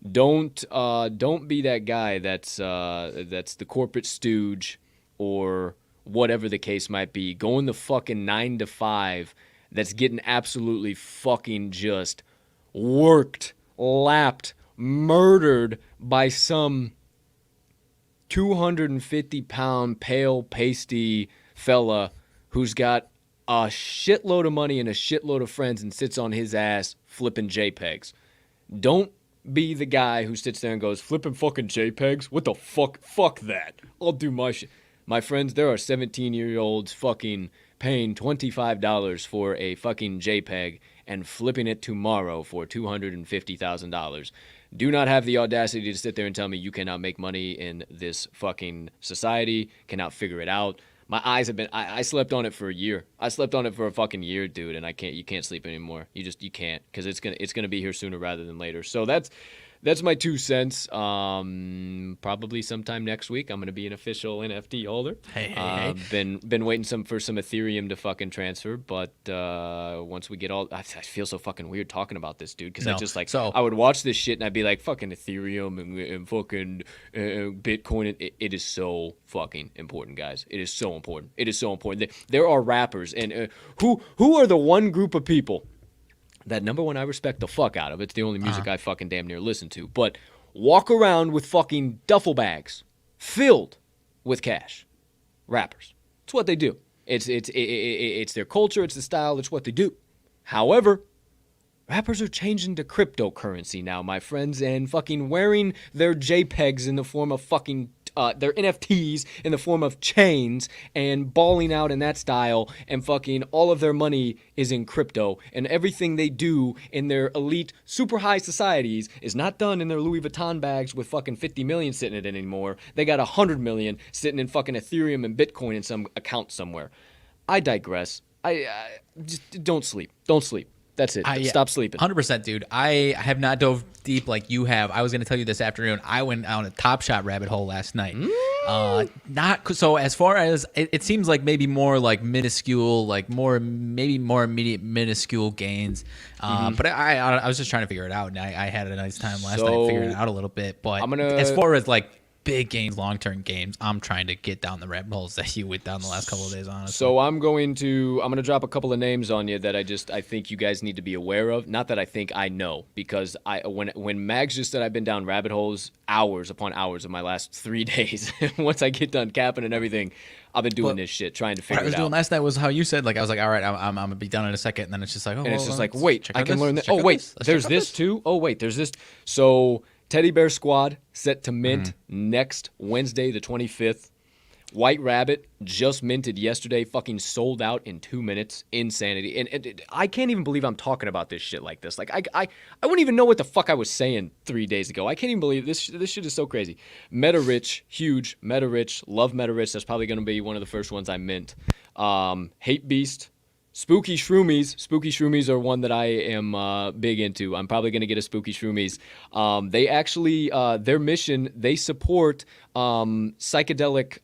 B: don't be that guy that's the corporate stooge or whatever the case might be. Going the fucking 9 to 5. That's getting absolutely fucking just worked, lapped, murdered by some 250-pound, pale, pasty fella who's got a shitload of money and a shitload of friends and sits on his ass flipping JPEGs. Don't be the guy who sits there and goes, flipping fucking JPEGs? What the fuck? Fuck that. I'll do my shit. My friends, there are 17-year-olds fucking paying $25 for a fucking JPEG and flipping it tomorrow for $250,000. Do not have the audacity to sit there and tell me you cannot make money in this fucking society, cannot figure it out. My eyes have been, I slept on it for a year. I slept on it for a fucking year, dude, and you can't sleep anymore. You can't, because it's gonna be here sooner rather than later. So that's my 2 cents. Probably sometime next week, I'm going to be an official NFT holder.
C: Hey.
B: Been waiting for some Ethereum to fucking transfer, but once we get I feel so fucking weird talking about this, dude, because I would watch this shit and I'd be like, fucking Ethereum and fucking Bitcoin. It is so fucking important, guys. It is so important. It is so important. There are rappers, and who are the one group of people that, number one, I respect the fuck out of. It's the only music I fucking damn near listen to. But walk around with fucking duffel bags filled with cash. Rappers. It's what they do. It's their culture. It's the style. It's what they do. However, rappers are changing to cryptocurrency now, my friends, and fucking wearing their JPEGs in the form of fucking their NFTs in the form of chains and balling out in that style, and fucking all of their money is in crypto, and everything they do in their elite super high societies is not done in their Louis Vuitton bags with fucking 50 million sitting in it anymore. They got 100 million sitting in fucking Ethereum and Bitcoin in some account somewhere. I digress. I just don't sleep. That's it. Stop sleeping.
C: 100%, dude. I have not dove deep like you have. I was going to tell you this afternoon. I went on a Top Shot rabbit hole last night. Not so. As far as it seems like maybe more like minuscule, like maybe more immediate minuscule gains. But I was just trying to figure it out, and I had a nice time last night figuring it out a little bit. But as far as like big games, long-term games, I'm trying to get down the rabbit holes that you went down the last couple of days, honestly.
B: So I'm going to drop a couple of names on you that I think you guys need to be aware of. Not that I think I know, because when Mags just said I've been down rabbit holes hours upon hours of my last 3 days. Once I get done capping and everything, I've been doing this shit, trying to figure it out.
C: What I was doing last night was how you said, like, I was like, all right, I'm gonna be done in a second, and then it's just like,
B: and it's just like, wait, I can learn that. Oh wait, there's this too. Oh wait, there's this. So Teddy Bear Squad set to mint next Wednesday, the 25th. White Rabbit just minted yesterday, fucking sold out in 2 minutes. Insanity. And I can't even believe I'm talking about this shit like this. Like, I wouldn't even know what the fuck I was saying 3 days ago. I can't even believe this shit is so crazy. Meta Rich, huge. Meta Rich, love Meta Rich. That's probably going to be one of the first ones I mint. Hate Beast. Spooky Shroomies. Spooky Shroomies are one that I am big into. I'm probably going to get a Spooky Shroomies. They actually, their mission, they support psychedelic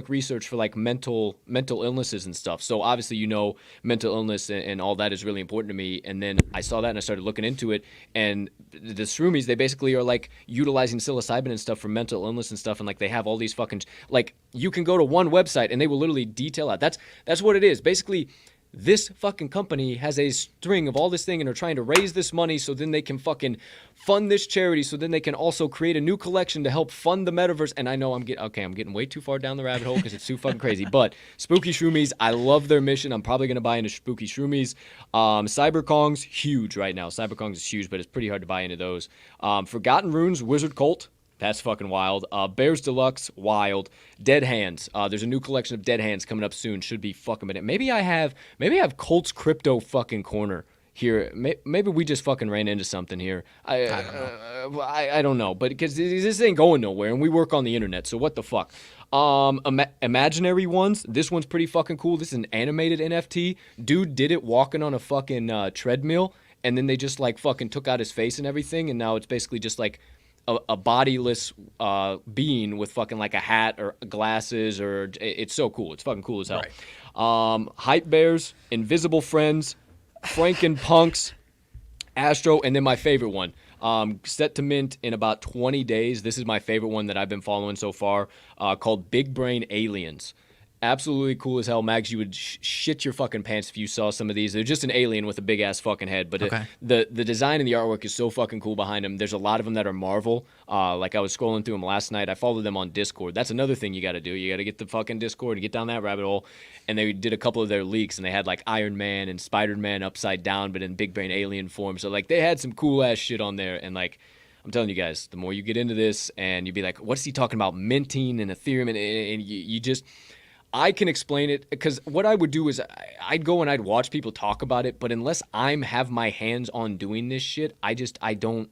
B: research for like mental illnesses and stuff. So obviously, you know, mental illness and all that is really important to me. And then I saw that and I started looking into it. And the Shroomies, they basically are like utilizing psilocybin and stuff for mental illness and stuff. And like they have all these fucking, like, you can go to one website and they will literally detail out. That's what it is. Basically, this fucking company has a string of all this thing and are trying to raise this money so then they can fucking fund this charity, so then they can also create a new collection to help fund the metaverse. And I know I'm getting way too far down the rabbit hole because it's too fucking crazy. But Spooky Shroomies, I love their mission. I'm probably going to buy into Spooky Shroomies. Cyberkong's huge right now. Cyberkong's is huge, but it's pretty hard to buy into those. Forgotten Runes, Wizard Colt. That's fucking wild. Bears Deluxe, wild. Dead Hands. There's a new collection of Dead Hands coming up soon. Should be fucking minute. Maybe I have Colt's crypto fucking corner here. Maybe we just fucking ran into something here. I don't know. I don't know, but because this ain't going nowhere, and we work on the internet, so what the fuck. Imaginary ones. This one's pretty fucking cool. This is an animated NFT. Dude did it walking on a fucking treadmill, and then they just like fucking took out his face and everything, and now it's basically just like a bodiless being with fucking like a hat or glasses, or it's so cool. It's fucking cool as hell. Right. Hype Bears, Invisible Friends, Franken Punks, Astro, and then my favorite one. Set to mint in about 20 days. This is my favorite one that I've been following so far, called Big Brain Aliens. Absolutely cool as hell. Mags, you would shit your fucking pants if you saw some of these. They're just an alien with a big ass fucking head, but the design and the artwork is so fucking cool behind them. There's a lot of them that are Marvel. Like I was scrolling through them last night. I followed them on Discord. That's another thing you got to do. You got to get the fucking Discord to get down that rabbit hole. And they did a couple of their leaks, and they had like Iron Man and Spider-Man upside down, but in big brain alien form. So like they had some cool ass shit on there, and like, I'm telling you guys, the more you get into this, and you'd be like, what's he talking about? Minting and Ethereum, and you just, I can explain it, because what I would do is I'd go and I'd watch people talk about it, but unless have my hands on doing this shit, I don't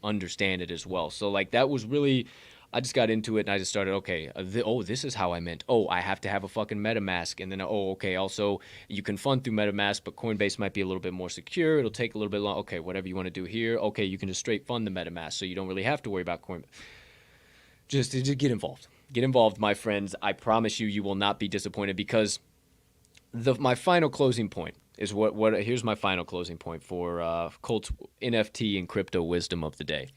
B: understand it as well. So like that was really, I just got into it and I just started, okay, this is how I meant. Oh, I have to have a fucking MetaMask, and then okay, also you can fund through MetaMask, but Coinbase might be a little bit more secure. It'll take a little bit long. Okay, whatever you want to do here. Okay, you can just straight fund the MetaMask, so you don't really have to worry about Coinbase. Just get involved. Get involved, my friends. I promise you will not be disappointed, because my final closing point is here's my final closing point for Colt's NFT and crypto wisdom of the day.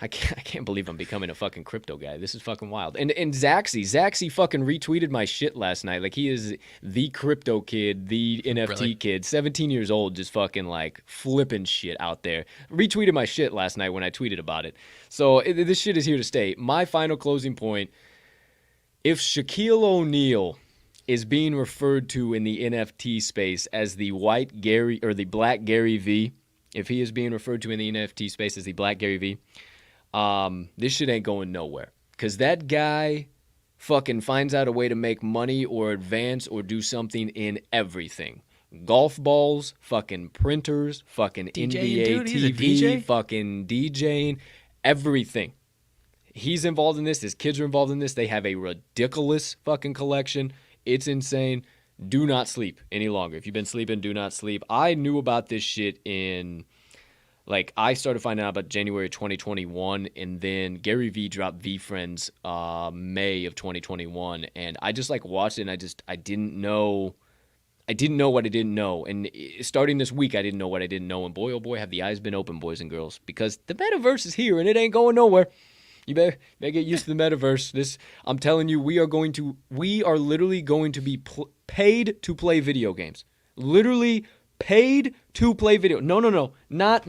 B: I can't believe I'm becoming a fucking crypto guy. This is fucking wild. And Zaxi fucking retweeted my shit last night. Like, he is the crypto kid, the NFT kid, 17 years old, just fucking like flipping shit out there. Retweeted my shit last night when I tweeted about it. So this shit is here to stay. My final closing point: if Shaquille O'Neal is being referred to in the NFT space as the white Gary, or the black Gary V, if he is being referred to in the NFT space as the black Gary V, this shit ain't going nowhere, because that guy fucking finds out a way to make money or advance or do something in everything. Golf balls, fucking printers, fucking NBA
C: dude, he's a
B: TV,
C: DJ?
B: fucking DJing, everything. He's involved in this. His kids are involved in this. They have a ridiculous fucking collection. It's insane. Do not sleep any longer. If you've been sleeping, do not sleep. I knew about this shit in Like, I started finding out about January 2021, and then Gary Vee dropped VeeFriends May of 2021, and I just, like, watched it, and I didn't know what I didn't know. And starting this week, I didn't know what I didn't know, and boy, oh boy, have the eyes been open, boys and girls, because the metaverse is here, and it ain't going nowhere. You better get used to the metaverse. I'm telling you, we are literally going to be paid to play video games. Literally paid to play video. No. Not.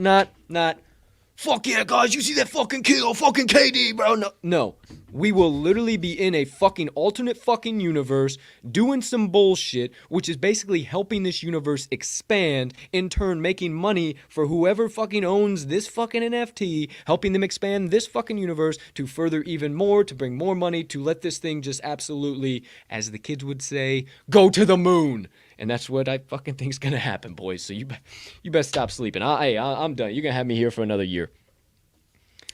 B: Fuck yeah, guys, you see that fucking kill, fucking KD, bro. No. We will literally be in a fucking alternate fucking universe doing some bullshit, which is basically helping this universe expand, in turn making money for whoever fucking owns this fucking NFT, helping them expand this fucking universe to further even more, to bring more money, to let this thing just absolutely, as the kids would say, go to the moon. And that's what I fucking think is going to happen, boys. So you better stop sleeping. I'm done. You're going to have me here for another year.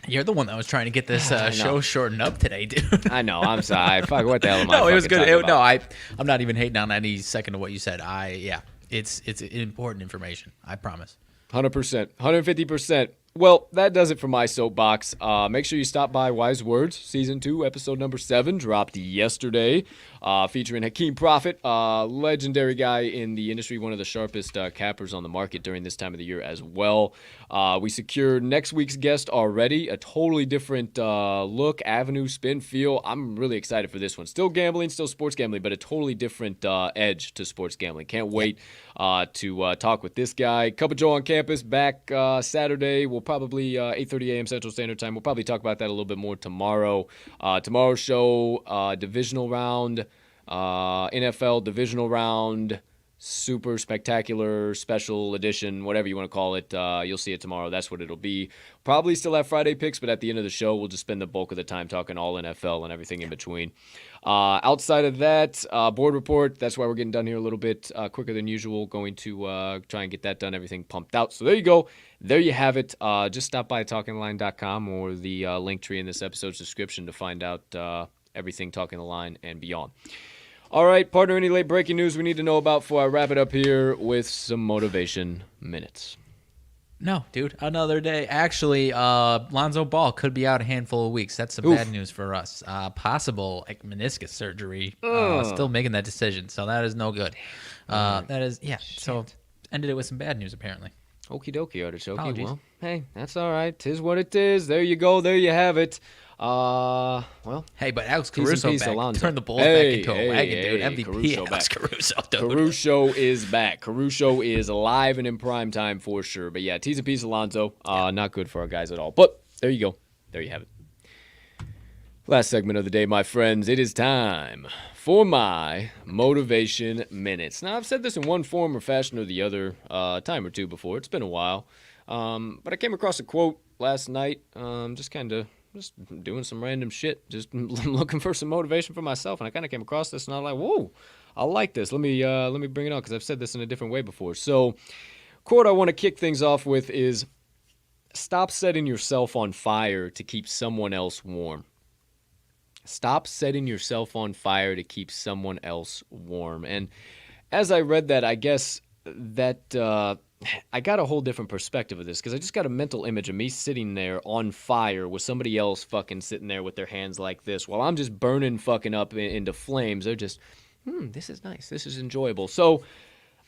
C: You're the one that was trying to get this show shortened up today, dude.
B: I know. I'm sorry. Fuck, what the hell am I
C: No, it was good.
B: No,
C: I'm not even hating on any second of what you said. It's important information. I promise.
B: 100%. 150%. Well, that does it for my soapbox. Make sure you stop by Wise Words, Season 2, Episode number 7, dropped yesterday, featuring Hakeem Prophet, legendary guy in the industry, one of the sharpest cappers on the market during this time of the year as well. We secured next week's guest already, a totally different look, avenue, spin, feel. I'm really excited for this one. Still gambling, still sports gambling, but a totally different edge to sports gambling. Can't wait to talk with this guy. Cup of Joe on campus back Saturday. We'll probably 8:30 a.m. Central Standard Time. We'll probably talk about that a little bit more tomorrow. Tomorrow's show, divisional round, NFL divisional round, super spectacular special edition, whatever you want to call it. You'll see it tomorrow. That's what it'll be. Probably still have Friday picks, but at the end of the show, we'll just spend the bulk of the time talking all NFL and everything in between. Outside of that, board report, that's why we're getting done here a little bit quicker than usual. Going to try and get that done, everything pumped out. So there you go. There you have it. Just stop by talkingtheline.com or the link tree in this episode's description to find out everything Talking the Line and beyond. All right, partner, any late breaking news we need to know about before I wrap it up here with some motivation minutes?
C: No, dude, another day. Actually, Lonzo Ball could be out a handful of weeks. That's some bad news for us. Possible meniscus surgery. Still making that decision, so that is no good. That is, yeah. Shit. So ended it with some bad news, apparently.
B: Okie dokie, Artichoke.
C: Apologies.
B: Well, hey, that's all right. 'Tis what it is. There you go. There you have it. Well,
C: hey, but Alex Caruso back.
B: Alonzo.
C: Turn the Bulls back into a wagon, dude. MVP
B: Caruso
C: Alex
B: back.
C: Caruso, dude.
B: Caruso is back. Caruso is alive and in prime time for sure. But yeah, T's and P's Alonzo. Not good for our guys at all. But there you go. There you have it. Last segment of the day, my friends. It is time for my motivation minutes. Now, I've said this in one form or fashion or the other time or two before. It's been a while. But I came across a quote last night. Just doing some random shit. Just looking for some motivation for myself. And I kind of came across this and I was like, whoa, I like this. Let me bring it on because I've said this in a different way before. So, quote I want to kick things off with is, stop setting yourself on fire to keep someone else warm. Stop setting yourself on fire to keep someone else warm. And as I read that, I guess that I got a whole different perspective of this because I just got a mental image of me sitting there on fire with somebody else fucking sitting there with their hands like this while I'm just burning fucking up into flames. They're just, this is nice. This is enjoyable. So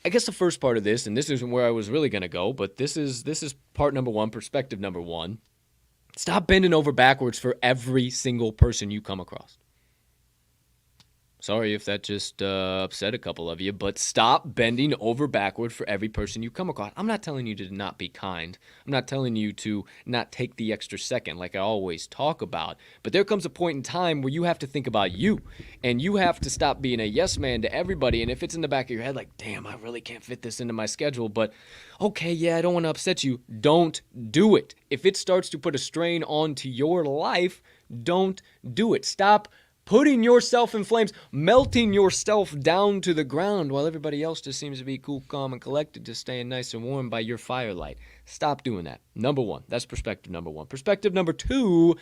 B: I guess the first part of this, and this isn't where I was really going to go, but this is part number one, perspective number one. Stop bending over backwards for every single person you come across. Sorry if that just upset a couple of you, but stop bending over backward for every person you come across. I'm not telling you to not be kind. I'm not telling you to not take the extra second like I always talk about. But there comes a point in time where you have to think about you, and you have to stop being a yes man to everybody. And if it's in the back of your head like, damn, I really can't fit this into my schedule, but okay, yeah, I don't want to upset you, don't do it. If it starts to put a strain onto your life, don't do it. Stop putting yourself in flames, melting yourself down to the ground while everybody else just seems to be cool, calm, and collected, just staying nice and warm by your firelight. Stop doing that. Number one. That's perspective number one. Perspective number two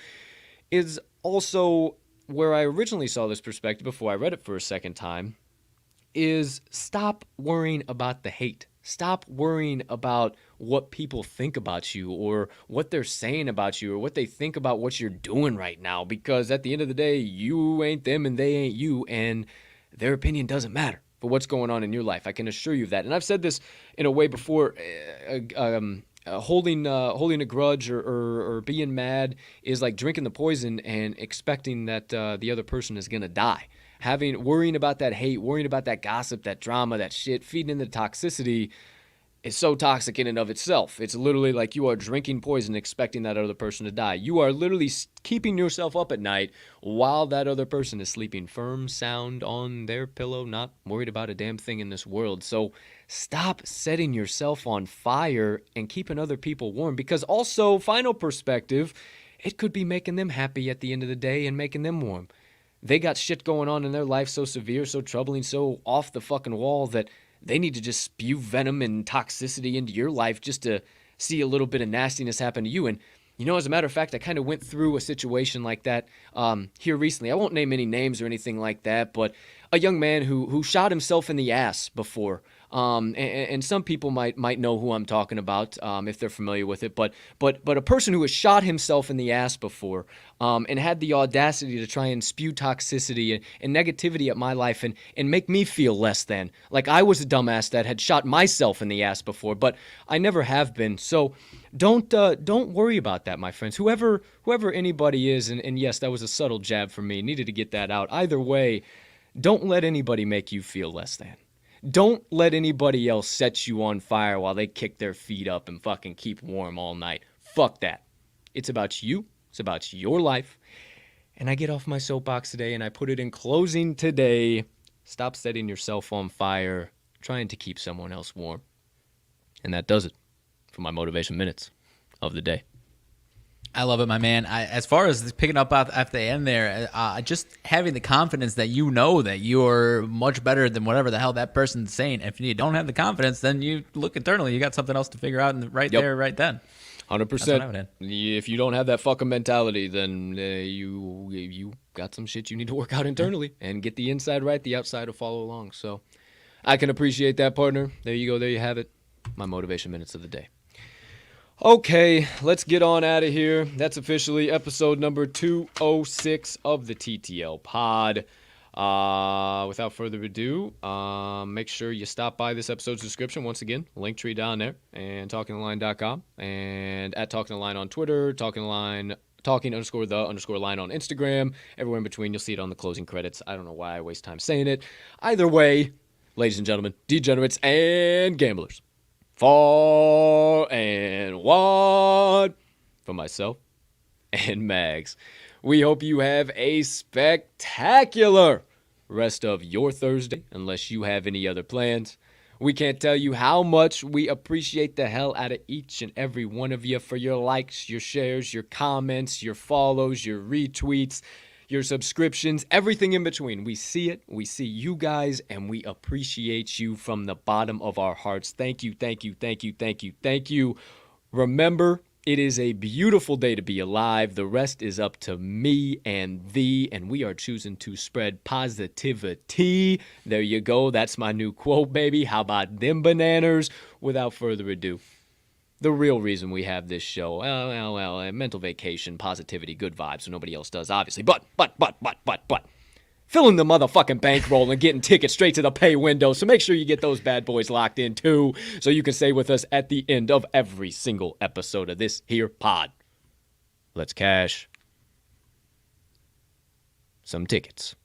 B: is also where I originally saw this perspective before I read it for a second time, is stop worrying about the hate. Stop worrying about what people think about you or what they're saying about you or what they think about what you're doing right now, because at the end of the day, you ain't them and they ain't you, and their opinion doesn't matter for what's going on in your life. I can assure you of that. And I've said this in a way before. Holding a grudge or being mad is like drinking the poison and expecting that the other person is going to die. Worrying about that hate, worrying about that gossip, that drama, that shit, feeding into toxicity is so toxic in and of itself. It's literally like you are drinking poison expecting that other person to die. You are literally keeping yourself up at night while that other person is sleeping firm, sound on their pillow, not worried about a damn thing in this world. So stop setting yourself on fire and keeping other people warm, because also, final perspective, it could be making them happy at the end of the day and making them warm. They got shit going on in their life so severe, so troubling, so off the fucking wall that they need to just spew venom and toxicity into your life just to see a little bit of nastiness happen to you. And, you know, as a matter of fact, I kind of went through a situation like that here recently. I won't name any names or anything like that, but a young man who shot himself in the ass before. And some people might know who I'm talking about if they're familiar with it. But a person who has shot himself in the ass before and had the audacity to try and spew toxicity and negativity at my life and make me feel less than. Like I was a dumbass that had shot myself in the ass before, but I never have been. So don't worry about that, my friends. Whoever anybody is, and yes, that was a subtle jab for me. Needed to get that out. Either way, don't let anybody make you feel less than. Don't let anybody else set you on fire while they kick their feet up and fucking keep warm all night. Fuck that. It's about you. It's about your life. And I get off my soapbox today and I put it in closing today. Stop setting yourself on fire trying to keep someone else warm. And that does it for my motivation minutes of the day.
C: I love it, my man. As far as picking up at the end there, just having the confidence that you know that you're much better than whatever the hell that person's saying. If you don't have the confidence, then you look internally. You got something else to figure out there, right then.
B: 100%. If you don't have that fucking mentality, then you got some shit you need to work out internally and get the inside right, the outside will follow along. So I can appreciate that, partner. There you go. There you have it. My motivation minutes of the day. Okay, let's get on out of here. That's officially episode number 206 of the TTL pod. Without further ado, make sure you stop by this episode's description. Once again, Linktree down there, and talkingtheline.com, and at Talking the Line on Twitter, talking_the_line on Instagram. Everywhere in between, you'll see it on the closing credits. I don't know why I waste time saying it. Either way, ladies and gentlemen, degenerates and gamblers, far and wide, for myself and Mags, we hope you have a spectacular rest of your Thursday, unless you have any other plans. We can't tell you how much we appreciate the hell out of each and every one of you for your likes, your shares, your comments, your follows, your retweets, your subscriptions, everything in between. We see it, we see you guys, and we appreciate you from the bottom of our hearts. Thank you, thank you, thank you, thank you, thank you. Remember, it is a beautiful day to be alive. The rest is up to me and thee, and we are choosing to spread positivity. There you go. That's my new quote, baby. How about them bananas? Without further ado, the real reason we have this show, well, mental vacation, positivity, good vibes, so nobody else does, obviously. But, filling the motherfucking bankroll and getting tickets straight to the pay window. So make sure you get those bad boys locked in too, so you can stay with us at the end of every single episode of this here pod. Let's cash some tickets.